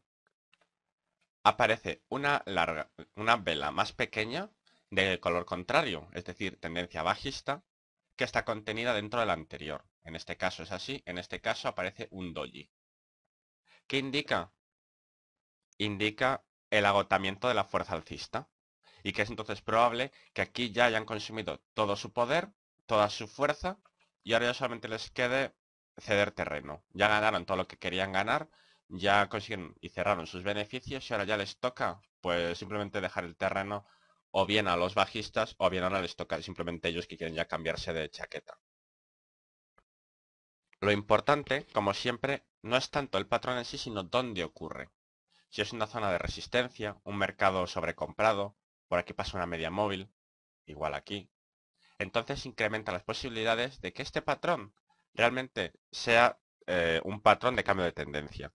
aparece una vela más pequeña de color contrario, es decir, tendencia bajista, que está contenida dentro de la anterior. En este caso es así, en este caso aparece un doji. ¿Qué indica? Indica el agotamiento de la fuerza alcista. Y que es entonces probable que aquí ya hayan consumido todo su poder, toda su fuerza, y ahora ya solamente les quede ceder terreno. Ya ganaron todo lo que querían ganar, ya consiguieron y cerraron sus beneficios, y ahora ya les toca pues simplemente dejar el terreno o bien a los bajistas, o bien ahora les toca simplemente ellos que quieren ya cambiarse de chaqueta. Lo importante, como siempre, no es tanto el patrón en sí, sino dónde ocurre. Si es una zona de resistencia, un mercado sobrecomprado, por aquí pasa una media móvil, igual aquí, entonces incrementa las posibilidades de que este patrón realmente sea un patrón de cambio de tendencia.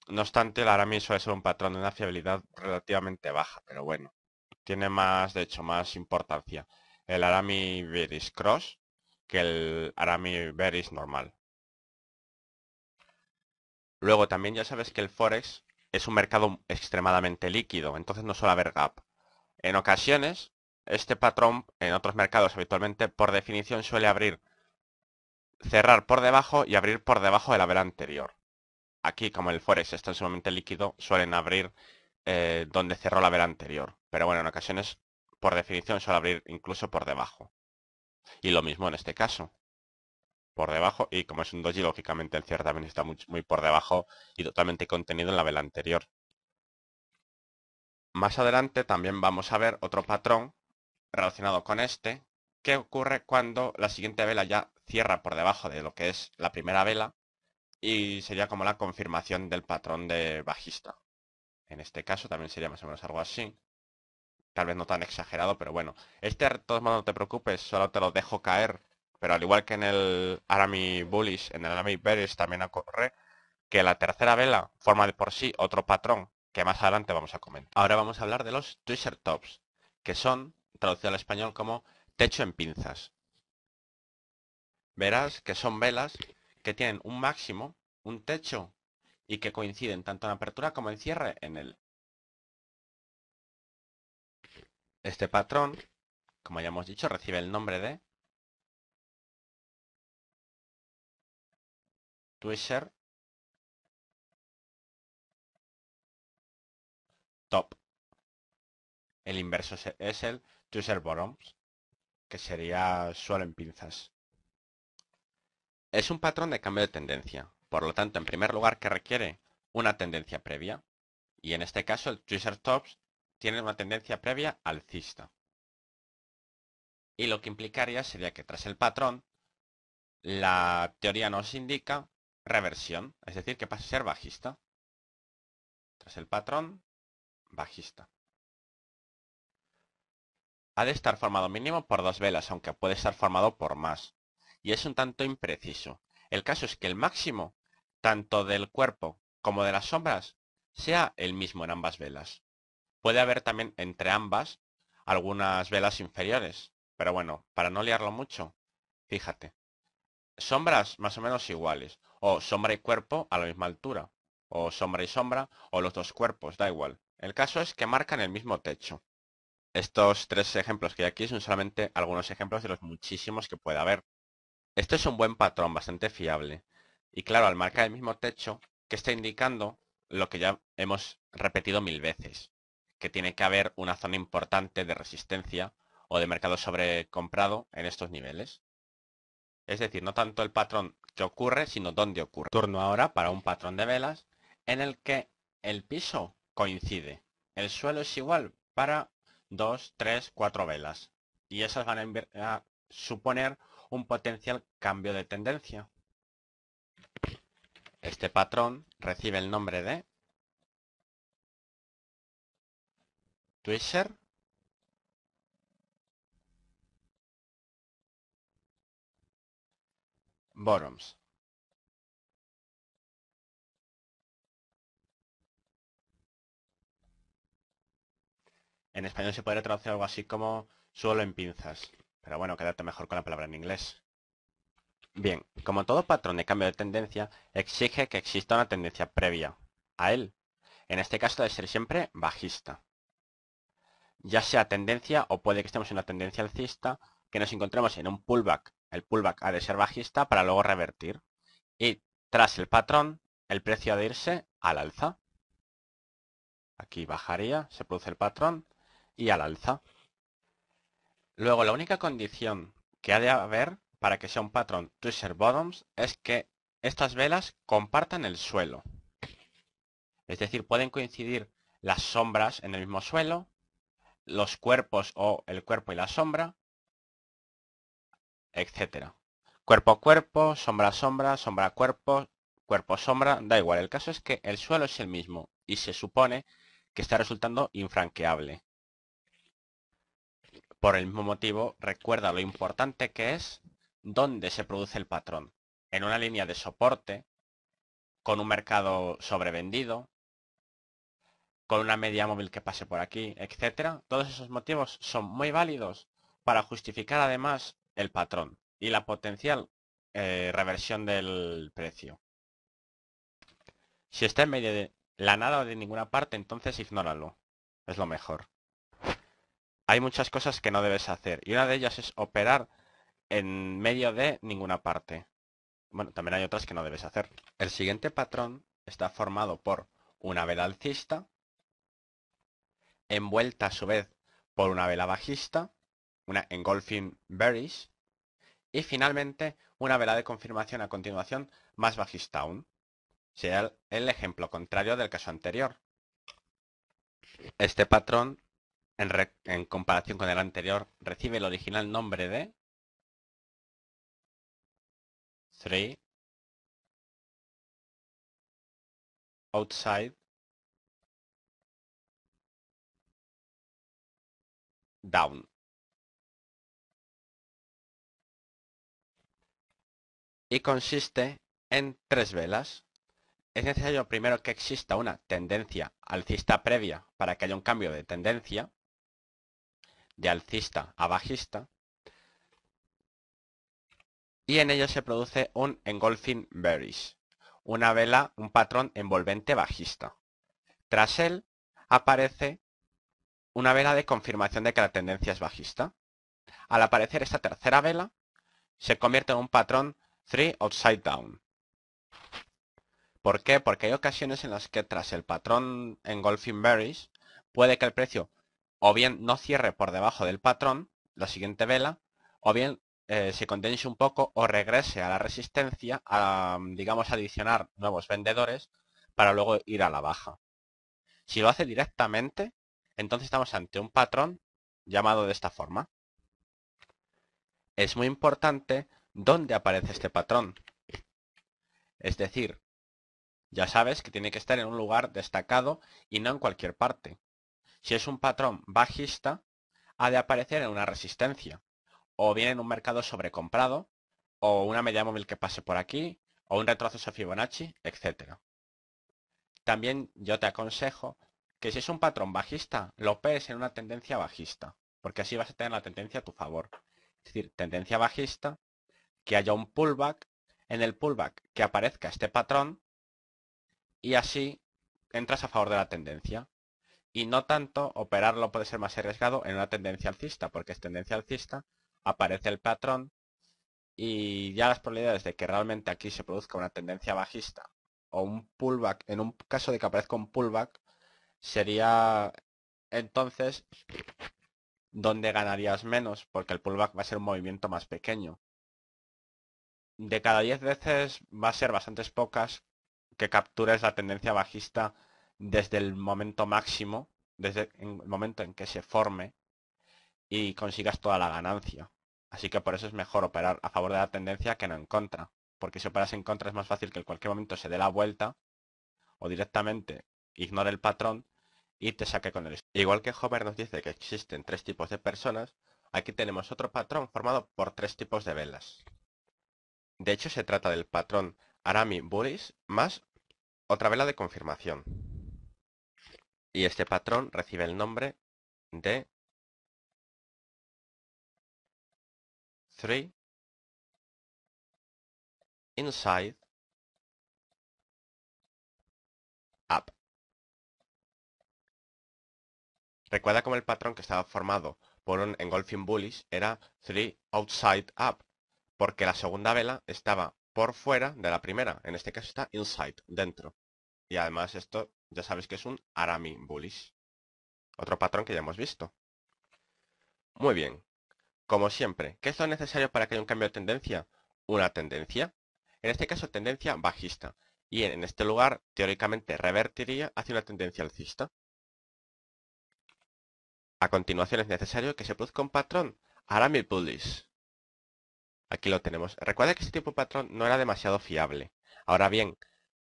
No obstante, el Arami suele ser un patrón de una fiabilidad relativamente baja, pero bueno, tiene más, de hecho, más importancia el Arami Bearish Cross que el Arami Bearish normal. Luego también ya sabes que el Forex es un mercado extremadamente líquido, entonces no suele haber gap. En ocasiones, este patrón en otros mercados habitualmente por definición suele cerrar por debajo y abrir por debajo de la vela anterior. Aquí, como el Forex está sumamente líquido, suelen abrir donde cerró la vela anterior. Pero bueno, en ocasiones, por definición, suele abrir incluso por debajo. Y lo mismo en este caso. Por debajo, y como es un doji, lógicamente el cierre también está muy por debajo y totalmente contenido en la vela anterior. Más adelante también vamos a ver otro patrón relacionado con este, que ocurre cuando la siguiente vela ya cierra por debajo de lo que es la primera vela y sería como la confirmación del patrón de bajista. En este caso también sería más o menos algo así. Tal vez no tan exagerado, pero bueno. De todos modos, no te preocupes, solo te lo dejo caer. Pero al igual que en el Arami Bullish, en el Arami Bearish también ocurre que la tercera vela forma de por sí otro patrón que más adelante vamos a comentar. Ahora vamos a hablar de los Twister Tops, que son, traducido al español como techo en pinzas. Verás que son velas que tienen un máximo, un techo y que coinciden tanto en apertura como en cierre en él. Este patrón, como ya hemos dicho, recibe el nombre de Twister Top. El inverso es el Twister Bottoms. que sería suelo en pinzas. Es un patrón de cambio de tendencia, por lo tanto, en primer lugar, que requiere una tendencia previa, y en este caso el Triceratops tiene una tendencia previa alcista. Y lo que implicaría sería que tras el patrón, la teoría nos indica reversión, es decir, que pasa a ser bajista. Tras el patrón, bajista. Ha de estar formado mínimo por 2 velas, aunque puede estar formado por más. Y es un tanto impreciso. El caso es que el máximo, tanto del cuerpo como de las sombras, sea el mismo en ambas velas. Puede haber también entre ambas algunas velas inferiores. Pero bueno, para no liarlo mucho, fíjate. Sombras más o menos iguales. O sombra y cuerpo a la misma altura. O sombra y sombra, o los dos cuerpos, da igual. El caso es que marcan el mismo techo. Estos 3 ejemplos que hay aquí son solamente algunos ejemplos de los muchísimos que puede haber. Este es un buen patrón, bastante fiable. Y claro, al marcar el mismo techo, ¿qué está indicando? Lo que ya hemos repetido 1000 veces. Que tiene que haber una zona importante de resistencia o de mercado sobrecomprado en estos niveles. Es decir, no tanto el patrón que ocurre, sino dónde ocurre. Turno ahora para un patrón de velas en el que el piso coincide. El suelo es igual para 2, 3, 4 velas. Y esas van a suponer un potencial cambio de tendencia. Este patrón recibe el nombre de Twister Bottoms. En español se podría traducir algo así como suelo en pinzas. Pero bueno, quédate mejor con la palabra en inglés. Bien, como todo patrón de cambio de tendencia, exige que exista una tendencia previa a él. En este caso debe ser siempre bajista. Ya sea tendencia o puede que estemos en una tendencia alcista, que nos encontremos en un pullback. El pullback ha de ser bajista para luego revertir. Y tras el patrón, el precio ha de irse al alza. Aquí bajaría, se produce el patrón y al alza. Luego, la única condición que ha de haber para que sea un patrón Twister Bottoms es que estas velas compartan el suelo. Es decir, pueden coincidir las sombras en el mismo suelo, los cuerpos o el cuerpo y la sombra, etcétera. Cuerpo a cuerpo, sombra a sombra, sombra a cuerpo, cuerpo a sombra, da igual. El caso es que el suelo es el mismo y se supone que está resultando infranqueable. Por el mismo motivo, recuerda lo importante que es dónde se produce el patrón. En una línea de soporte, con un mercado sobrevendido, con una media móvil que pase por aquí, etcétera. Todos esos motivos son muy válidos para justificar además el patrón y la potencial reversión del precio. Si está en medio de la nada o de ninguna parte, entonces ignóralo. Es lo mejor. Hay muchas cosas que no debes hacer y una de ellas es operar en medio de ninguna parte. Bueno, también hay otras que no debes hacer. El siguiente patrón está formado por una vela alcista, envuelta a su vez por una vela bajista, una engulfing bearish, y finalmente una vela de confirmación a continuación más bajista aún. Será el ejemplo contrario del caso anterior. Este patrón, en comparación con el anterior, recibe el original nombre de 3 outside down. Y consiste en 3 velas. Es necesario primero que exista una tendencia alcista previa para que haya un cambio de tendencia, de alcista a bajista, y en ello se produce un engulfing bearish, una vela, un patrón envolvente bajista. Tras él aparece una vela de confirmación de que la tendencia es bajista. Al aparecer esta tercera vela, se convierte en un patrón 3 outside down. ¿Por qué? Porque hay ocasiones en las que tras el patrón engulfing bearish puede que el precio o bien no cierre por debajo del patrón, la siguiente vela, o bien se condense un poco o regrese a la resistencia, a, digamos, adicionar nuevos vendedores para luego ir a la baja. Si lo hace directamente, entonces estamos ante un patrón llamado de esta forma. Es muy importante dónde aparece este patrón. Es decir, ya sabes que tiene que estar en un lugar destacado y no en cualquier parte. Si es un patrón bajista, ha de aparecer en una resistencia, o bien en un mercado sobrecomprado, o una media móvil que pase por aquí, o un retroceso Fibonacci, etc. También yo te aconsejo que si es un patrón bajista, lo operes en una tendencia bajista, porque así vas a tener la tendencia a tu favor. Es decir, tendencia bajista, que haya un pullback, en el pullback que aparezca este patrón, y así entras a favor de la tendencia. Y no tanto, operarlo puede ser más arriesgado en una tendencia alcista, porque es tendencia alcista, aparece el patrón y ya las probabilidades de que realmente aquí se produzca una tendencia bajista o un pullback, en un caso de que aparezca un pullback, sería entonces donde ganarías menos, porque el pullback va a ser un movimiento más pequeño. De cada 10 veces va a ser bastantes pocas que captures la tendencia bajista desde el momento máximo, desde el momento en que se forme y consigas toda la ganancia. Así que por eso es mejor operar a favor de la tendencia que no en contra. Porque si operas en contra es más fácil que en cualquier momento se dé la vuelta o directamente ignore el patrón y te saque con el... Igual que Hover nos dice que existen tres tipos de personas, aquí tenemos otro patrón formado por tres tipos de velas. De hecho, se trata del patrón Arami Bullish más otra vela de confirmación. Y este patrón recibe el nombre de 3 Inside Up. Recuerda cómo el patrón que estaba formado por un engulfing bullish era 3 outside up, porque la segunda vela estaba por fuera de la primera. En este caso está inside, dentro. Y además esto ya sabes que es un Arami bullish. Otro patrón que ya hemos visto. Muy bien. Como siempre, ¿qué es lo necesario para que haya un cambio de tendencia? Una tendencia. En este caso, tendencia bajista. Y en este lugar, teóricamente, revertiría hacia una tendencia alcista. A continuación es necesario que se produzca un patrón Arami bullish. Aquí lo tenemos. Recuerda que este tipo de patrón no era demasiado fiable. Ahora bien,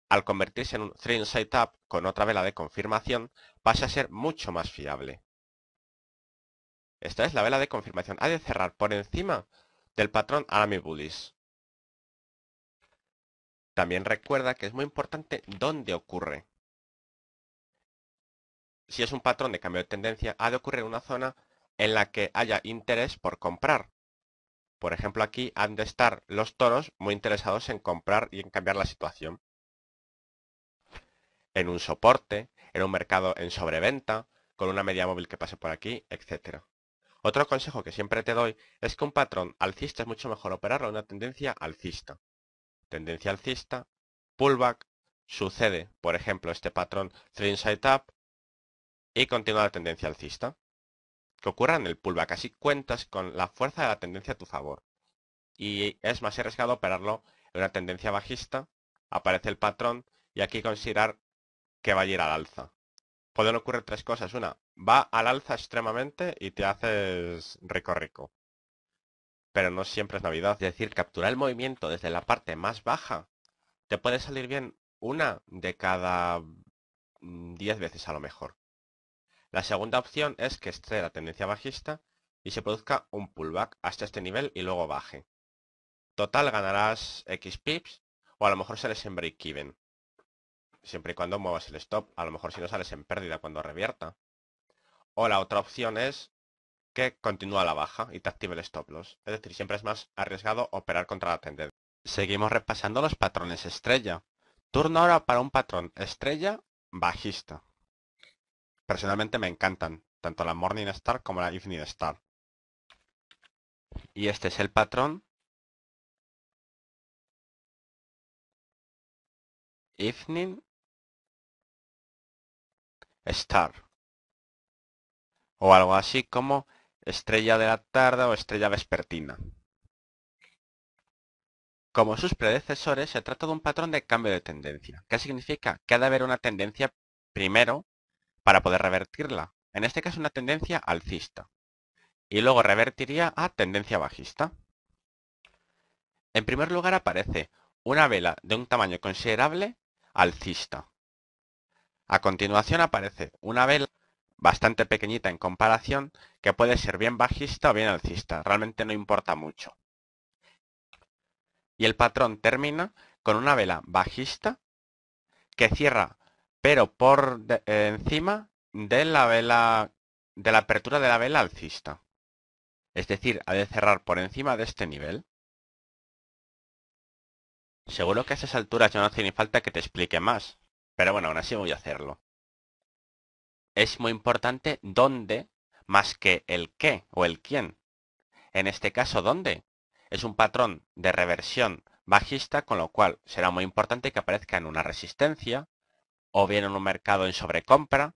al convertirse en un 3 inside up con otra vela de confirmación, pasa a ser mucho más fiable. Esta es la vela de confirmación. Ha de cerrar por encima del patrón Arami bullish. También recuerda que es muy importante dónde ocurre. Si es un patrón de cambio de tendencia, ha de ocurrir en una zona en la que haya interés por comprar. Por ejemplo, aquí han de estar los toros muy interesados en comprar y en cambiar la situación. En un soporte, en un mercado en sobreventa, con una media móvil que pase por aquí, etc. Otro consejo que siempre te doy es que un patrón alcista es mucho mejor operarlo en una tendencia alcista. Tendencia alcista, pullback, sucede, por ejemplo, este patrón 3 inside up y continúa la tendencia alcista. Que ocurra en el pullback, así cuentas con la fuerza de la tendencia a tu favor. Y es más arriesgado operarlo en una tendencia bajista, aparece el patrón y aquí considerar que va a ir al alza. Pueden ocurrir tres cosas. Una, va al alza extremadamente y te haces rico rico. Pero no siempre es Navidad. Es decir, capturar el movimiento desde la parte más baja te puede salir bien una de cada 10 veces a lo mejor. La segunda opción es que esté la tendencia bajista y se produzca un pullback hasta este nivel y luego baje. Total ganarás X pips o a lo mejor sales en break-even. Siempre y cuando muevas el stop. A lo mejor si no sales en pérdida cuando revierta. O la otra opción es que continúa a la baja y te active el stop loss. Es decir, siempre es más arriesgado operar contra la tendencia. Seguimos repasando los patrones estrella. Turno ahora para un patrón estrella bajista. Personalmente me encantan, tanto la Morning Star como la Evening Star. Y este es el patrón Evening Star. O algo así como estrella de la tarde o estrella vespertina. Como sus predecesores, se trata de un patrón de cambio de tendencia. ¿Qué significa? Que ha de haber una tendencia primero para poder revertirla. En este caso una tendencia alcista. Y luego revertiría a tendencia bajista. En primer lugar aparece una vela de un tamaño considerable alcista. A continuación aparece una vela bastante pequeñita en comparación que puede ser bien bajista o bien alcista. Realmente no importa mucho. Y el patrón termina con una vela bajista que cierra, pero por encima de la vela, de la apertura de la vela alcista. Es decir, ha de cerrar por encima de este nivel. Seguro que a esas alturas ya no hace ni falta que te explique más, pero bueno, aún así voy a hacerlo. Es muy importante dónde más que el qué o el quién. En este caso, ¿dónde? Es un patrón de reversión bajista, con lo cual será muy importante que aparezca en una resistencia, o bien en un mercado en sobrecompra,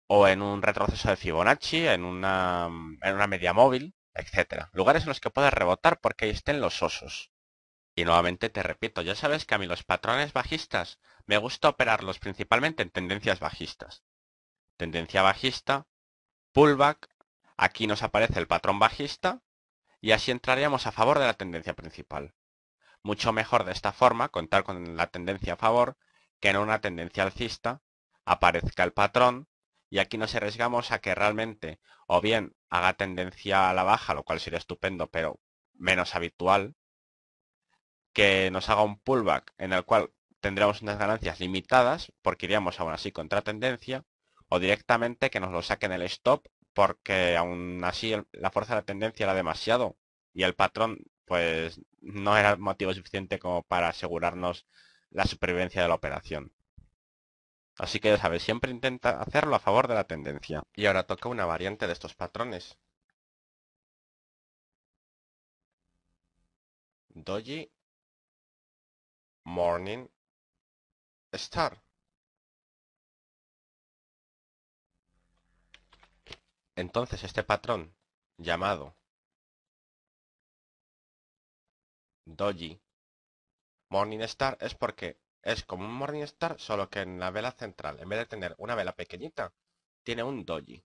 o en un retroceso de Fibonacci, en una media móvil, etcétera. Lugares en los que puedas rebotar porque ahí estén los osos. Y nuevamente te repito, ya sabes que a mí los patrones bajistas me gusta operarlos principalmente en tendencias bajistas. Tendencia bajista, pullback, aquí nos aparece el patrón bajista y así entraríamos a favor de la tendencia principal. Mucho mejor de esta forma contar con la tendencia a favor que en una tendencia alcista aparezca el patrón y aquí nos arriesgamos a que realmente o bien haga tendencia a la baja, lo cual sería estupendo, pero menos habitual, que nos haga un pullback en el cual tendremos unas ganancias limitadas porque iríamos aún así contra tendencia, o directamente que nos lo saquen el stop porque aún así la fuerza de la tendencia era demasiado y el patrón pues no era motivo suficiente como para asegurarnos la supervivencia de la operación. Así que ya sabes, siempre intenta hacerlo a favor de la tendencia. Y ahora toca una variante de estos patrones. Doji Morning Star. Entonces este patrón llamado Doji Morningstar es porque es como un Morningstar, solo que en la vela central, en vez de tener una vela pequeñita, tiene un doji.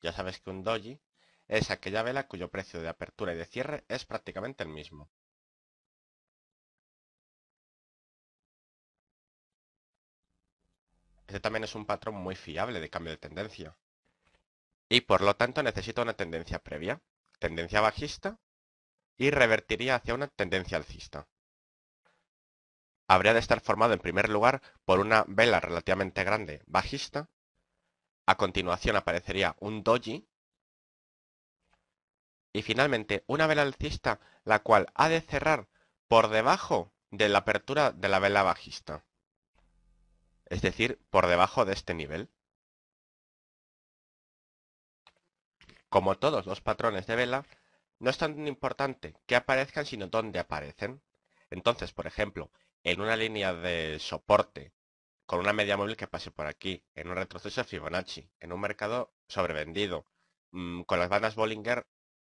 Ya sabes que un doji es aquella vela cuyo precio de apertura y de cierre es prácticamente el mismo. Este también es un patrón muy fiable de cambio de tendencia. Y por lo tanto necesita una tendencia previa, tendencia bajista, y revertiría hacia una tendencia alcista. Habría de estar formado en primer lugar por una vela relativamente grande bajista. A continuación aparecería un doji. Y finalmente, una vela alcista, la cual ha de cerrar por debajo de la apertura de la vela bajista. Es decir, por debajo de este nivel. Como todos los patrones de vela, no es tan importante que aparezcan, sino dónde aparecen. Entonces, por ejemplo, en una línea de soporte, con una media móvil que pase por aquí, en un retroceso de Fibonacci, en un mercado sobrevendido, con las bandas Bollinger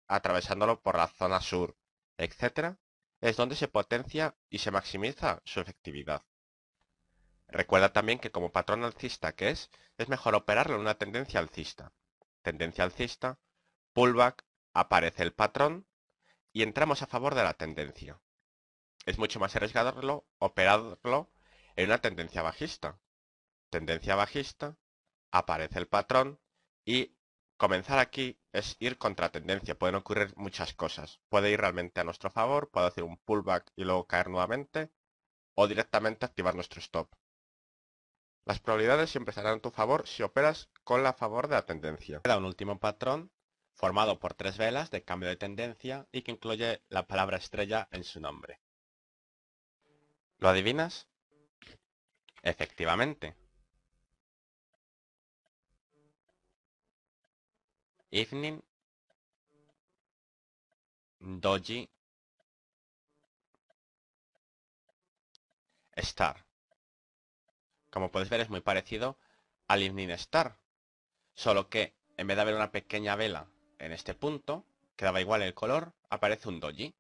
atravesándolo por la zona sur, etcétera, es donde se potencia y se maximiza su efectividad. Recuerda también que como patrón alcista que es mejor operarlo en una tendencia alcista. Tendencia alcista, pullback, aparece el patrón y entramos a favor de la tendencia. Es mucho más arriesgado operarlo en una tendencia bajista. Tendencia bajista, aparece el patrón y comenzar aquí es ir contra tendencia. Pueden ocurrir muchas cosas. Puede ir realmente a nuestro favor, puede hacer un pullback y luego caer nuevamente, o directamente activar nuestro stop. Las probabilidades siempre estarán a tu favor si operas con la favor de la tendencia. Queda un último patrón formado por 3 velas de cambio de tendencia y que incluye la palabra estrella en su nombre. ¿Lo adivinas? Efectivamente. Evening Doji Star. Como puedes ver es muy parecido al Evening Star, solo que en vez de haber una pequeña vela en este punto, que daba igual el color, aparece un doji.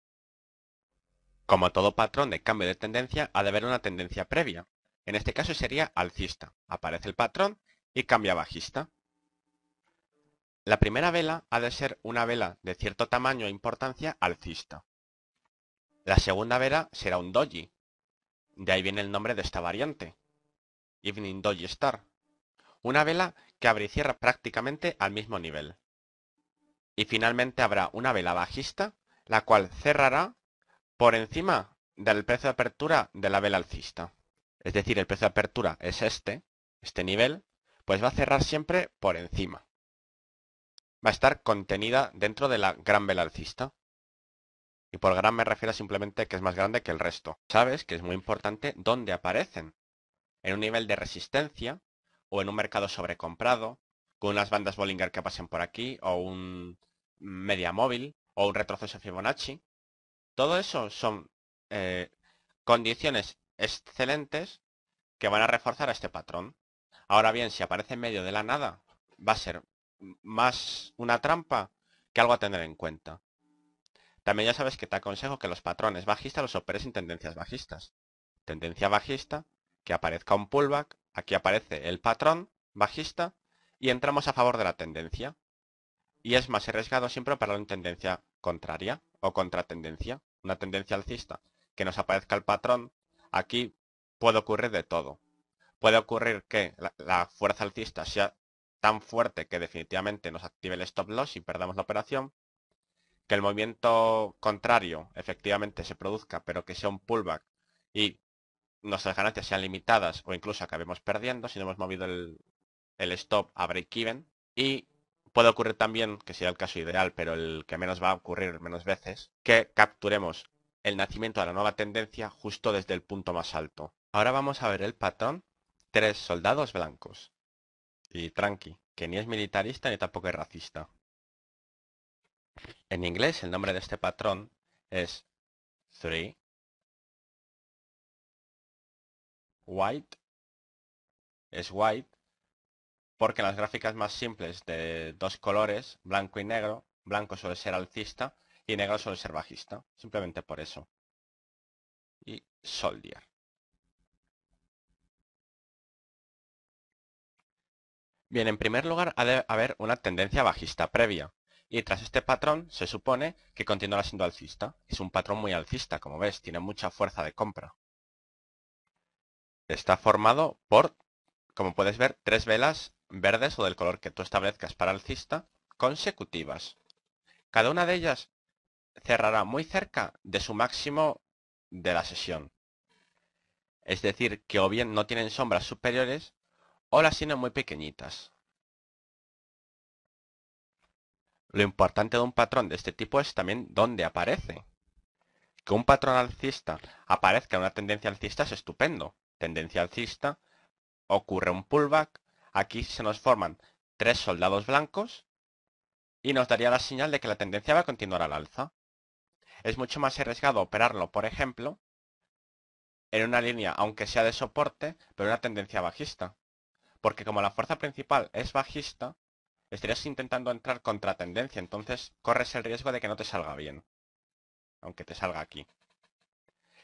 Como todo patrón de cambio de tendencia, ha de haber una tendencia previa. En este caso sería alcista. Aparece el patrón y cambia a bajista. La primera vela ha de ser una vela de cierto tamaño e importancia alcista. La segunda vela será un doji. De ahí viene el nombre de esta variante. Evening Doji Star. Una vela que abre y cierra prácticamente al mismo nivel. Y finalmente habrá una vela bajista, la cual cerrará por encima del precio de apertura de la vela alcista. Es decir, el precio de apertura es este nivel, pues va a cerrar siempre por encima. Va a estar contenida dentro de la gran vela alcista. Y por gran me refiero simplemente que es más grande que el resto. Sabes que es muy importante dónde aparecen. En un nivel de resistencia o en un mercado sobrecomprado, con unas bandas Bollinger que pasen por aquí, o un media móvil, o un retroceso Fibonacci. Todo eso son condiciones excelentes que van a reforzar a este patrón. Ahora bien, si aparece en medio de la nada, va a ser más una trampa que algo a tener en cuenta. También ya sabes que te aconsejo que los patrones bajistas los operes en tendencias bajistas. Tendencia bajista, que aparezca un pullback, aquí aparece el patrón bajista y entramos a favor de la tendencia. Y es más arriesgado siempre operar en tendencia contraria o contratendencia. Una tendencia alcista que nos aparezca el patrón, aquí puede ocurrir de todo. Puede ocurrir que la fuerza alcista sea tan fuerte que definitivamente nos active el stop loss y perdamos la operación. Que el movimiento contrario efectivamente se produzca, pero que sea un pullback y nuestras ganancias sean limitadas o incluso acabemos perdiendo si no hemos movido el stop a break-even. Y puede ocurrir también, que sería el caso ideal, pero el que menos va a ocurrir menos veces, que capturemos el nacimiento de la nueva tendencia justo desde el punto más alto. Ahora vamos a ver el patrón 3 soldados blancos. Y tranqui, que ni es militarista ni tampoco es racista. En inglés el nombre de este patrón es 3 white. Es white porque en las gráficas más simples de dos colores, blanco y negro, blanco suele ser alcista y negro suele ser bajista. Simplemente por eso. Y soldier. Bien, en primer lugar ha de haber una tendencia bajista previa. Y tras este patrón se supone que continuará siendo alcista. Es un patrón muy alcista, como ves, tiene mucha fuerza de compra. Está formado por, como puedes ver, 3 velas verdes o del color que tú establezcas para alcista consecutivas. Cada una de ellas cerrará muy cerca de su máximo de la sesión. Es decir, que o bien no tienen sombras superiores o las tienen muy pequeñitas. Lo importante de un patrón de este tipo es también dónde aparece. Que un patrón alcista aparezca en una tendencia alcista es estupendo. Tendencia alcista, ocurre un pullback, aquí se nos forman 3 soldados blancos y nos daría la señal de que la tendencia va a continuar al alza. Es mucho más arriesgado operarlo, por ejemplo, en una línea, aunque sea de soporte, pero una tendencia bajista. Porque como la fuerza principal es bajista, estarías intentando entrar contra tendencia, entonces corres el riesgo de que no te salga bien, aunque te salga aquí.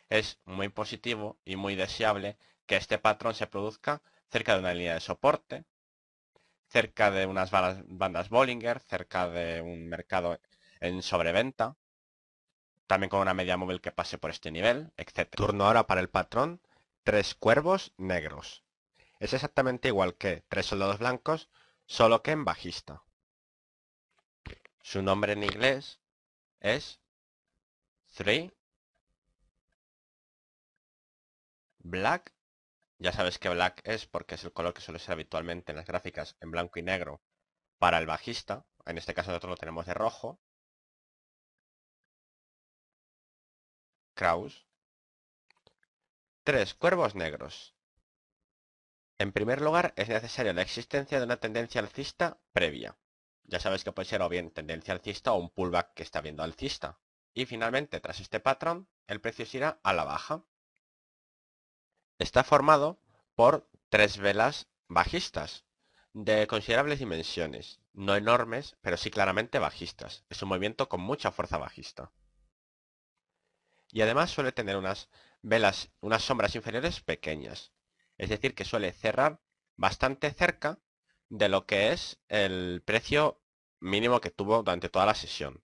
Es muy positivo y muy deseable que este patrón se produzca cerca de una línea de soporte, cerca de unas bandas Bollinger, cerca de un mercado en sobreventa, también con una media móvil que pase por este nivel, etc. Turno ahora para el patrón 3 cuervos negros. Es exactamente igual que 3 soldados blancos, solo que en bajista. Su nombre en inglés es 3 black. Ya sabes que black es porque es el color que suele ser habitualmente en las gráficas en blanco y negro para el bajista. En este caso nosotros lo tenemos de rojo. Kraus. 3 cuervos negros. En primer lugar, es necesaria la existencia de una tendencia alcista previa. Ya sabes que puede ser o bien tendencia alcista o un pullback que está viendo alcista. Y finalmente, tras este patrón, el precio se irá a la baja. Está formado por 3 velas bajistas. De considerables dimensiones, no enormes, pero sí claramente bajistas. Es un movimiento con mucha fuerza bajista. Y además suele tener unas velas, unas sombras inferiores pequeñas. Es decir, que suele cerrar bastante cerca de lo que es el precio mínimo que tuvo durante toda la sesión.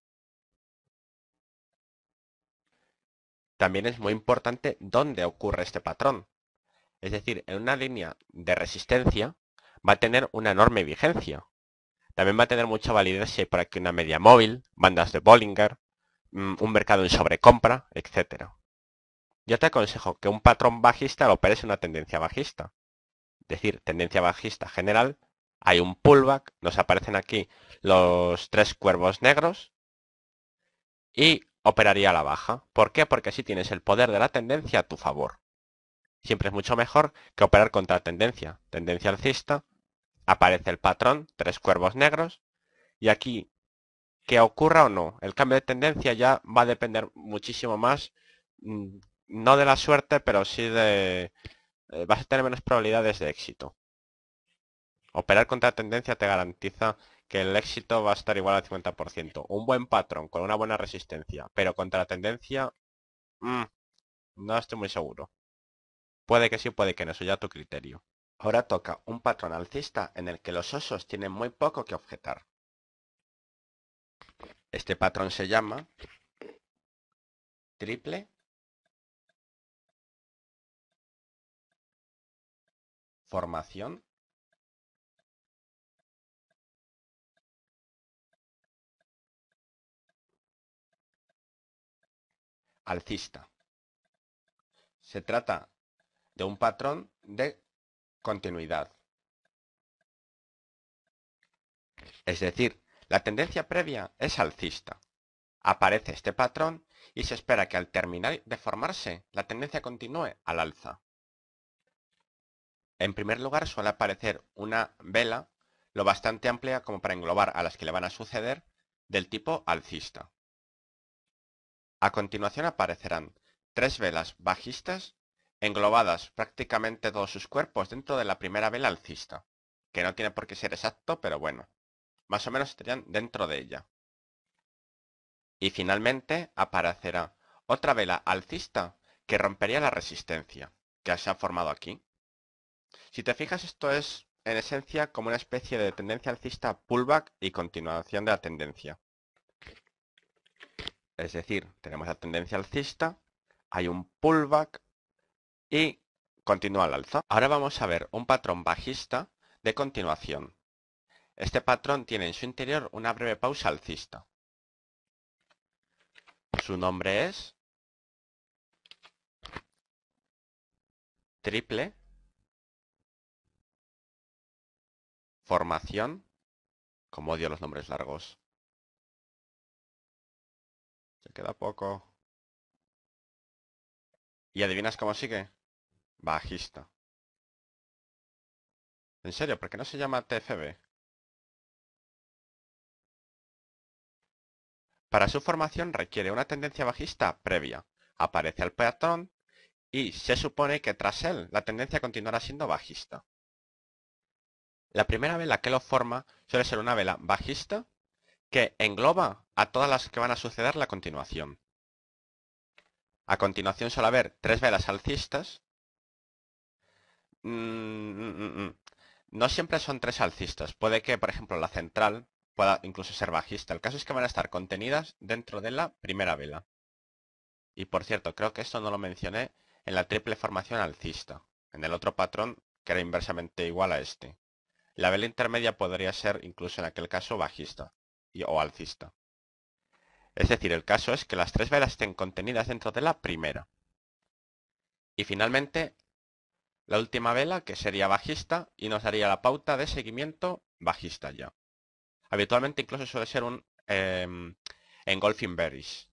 También es muy importante dónde ocurre este patrón. Es decir, en una línea de resistencia va a tener una enorme vigencia. También va a tener mucha validez si hay por aquí una media móvil, bandas de Bollinger, un mercado en sobrecompra, etc. Yo te aconsejo que un patrón bajista lo operes en una tendencia bajista. Es decir, tendencia bajista general, hay un pullback, nos aparecen aquí los tres cuervos negros y operaría a la baja. ¿Por qué? Porque así tienes el poder de la tendencia a tu favor. Siempre es mucho mejor que operar contra tendencia. Tendencia alcista, aparece el patrón, tres cuervos negros, y aquí, que ocurra o no, el cambio de tendencia ya va a depender muchísimo más, no de la suerte, pero sí de... vas a tener menos probabilidades de éxito. Operar contra tendencia te garantiza que el éxito va a estar igual al 50%. Un buen patrón con una buena resistencia, pero contra tendencia, no estoy muy seguro. Puede que sí, puede que no, eso ya a tu criterio. Ahora toca un patrón alcista en el que los osos tienen muy poco que objetar. Este patrón se llama triple formación alcista. Se trata de un patrón de continuidad. Es decir, la tendencia previa es alcista. Aparece este patrón y se espera que al terminar de formarse, la tendencia continúe al alza. En primer lugar, suele aparecer una vela lo bastante amplia como para englobar a las que le van a suceder del tipo alcista. A continuación aparecerán tres velas bajistas englobadas prácticamente todos sus cuerpos dentro de la primera vela alcista, que no tiene por qué ser exacto, pero bueno, más o menos estarían dentro de ella. Y finalmente aparecerá otra vela alcista que rompería la resistencia que se ha formado aquí. Si te fijas, esto es en esencia como una especie de tendencia alcista pullback y continuación de la tendencia. Es decir, tenemos la tendencia alcista, hay un pullback y continúa al alza. Ahora vamos a ver un patrón bajista de continuación. Este patrón tiene en su interior una breve pausa alcista. Su nombre es triple formación, como odio los nombres largos. Se queda poco. ¿Y adivinas cómo sigue? Bajista. ¿En serio? ¿Por qué no se llama TFB? Para su formación requiere una tendencia bajista previa. Aparece el patrón y se supone que tras él la tendencia continuará siendo bajista. La primera vela que lo forma suele ser una vela bajista que engloba a todas las que van a suceder la continuación. A continuación suele haber tres velas alcistas. No siempre son tres alcistas. Puede que, por ejemplo, la central pueda incluso ser bajista. El caso es que van a estar contenidas dentro de la primera vela. Y por cierto, creo que esto no lo mencioné en la triple formación alcista, en el otro patrón que era inversamente igual a este. La vela intermedia podría ser incluso en aquel caso bajista o alcista. Es decir, el caso es que las tres velas estén contenidas dentro de la primera. Y finalmente, la última vela, que sería bajista, y nos daría la pauta de seguimiento bajista ya. Habitualmente incluso suele ser un engulfing bearish.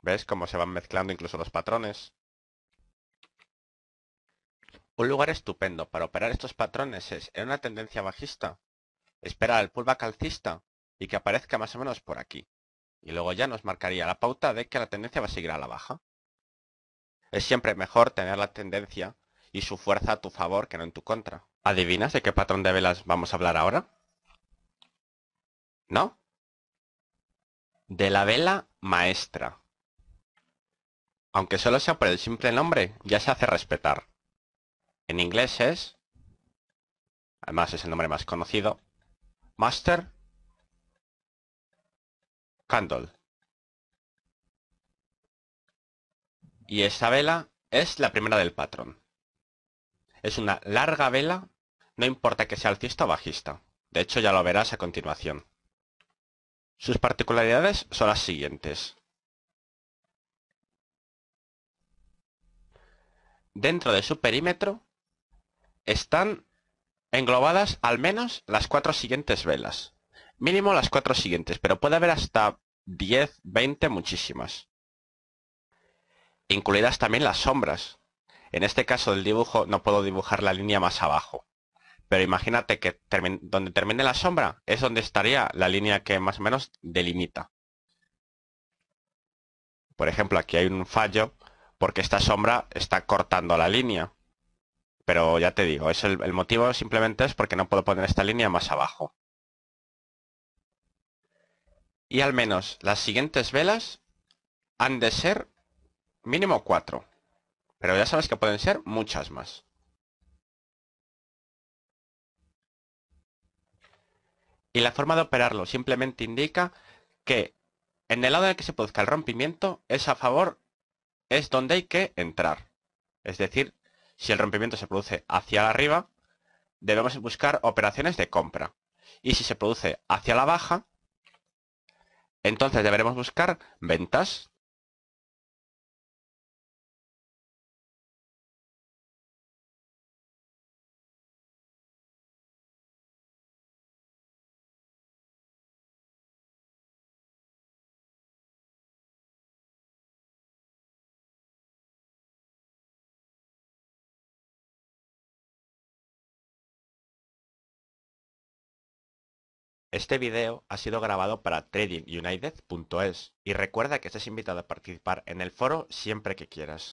¿Ves cómo se van mezclando incluso los patrones? Un lugar estupendo para operar estos patrones es en una tendencia bajista, esperar el pullback alcista y que aparezca más o menos por aquí. Y luego ya nos marcaría la pauta de que la tendencia va a seguir a la baja. Es siempre mejor tener la tendencia y su fuerza a tu favor que no en tu contra. ¿Adivinas de qué patrón de velas vamos a hablar ahora? ¿No? De la vela maestra. Aunque solo sea por el simple nombre, ya se hace respetar. En inglés es, además es el nombre más conocido, Master Candle. Y esta vela es la primera del patrón. Es una larga vela, no importa que sea alcista o bajista. De hecho, ya lo verás a continuación. Sus particularidades son las siguientes. Dentro de su perímetro están englobadas al menos las 4 siguientes velas. Mínimo las 4 siguientes, pero puede haber hasta 10, 20, muchísimas. Incluidas también las sombras. En este caso del dibujo no puedo dibujar la línea más abajo. Pero imagínate que donde termine la sombra es donde estaría la línea que más o menos delimita. Por ejemplo, aquí hay un fallo porque esta sombra está cortando la línea. Pero ya te digo, el motivo simplemente es porque no puedo poner esta línea más abajo. Y al menos las siguientes velas han de ser mínimo 4. Pero ya sabes que pueden ser muchas más. Y la forma de operarlo simplemente indica que en el lado en el que se produzca el rompimiento es a favor, es donde hay que entrar. Es decir, si el rompimiento se produce hacia arriba, debemos buscar operaciones de compra. Y si se produce hacia la baja, entonces deberemos buscar ventas. Este video ha sido grabado para tradingunited.es y recuerda que estás invitado a participar en el foro siempre que quieras.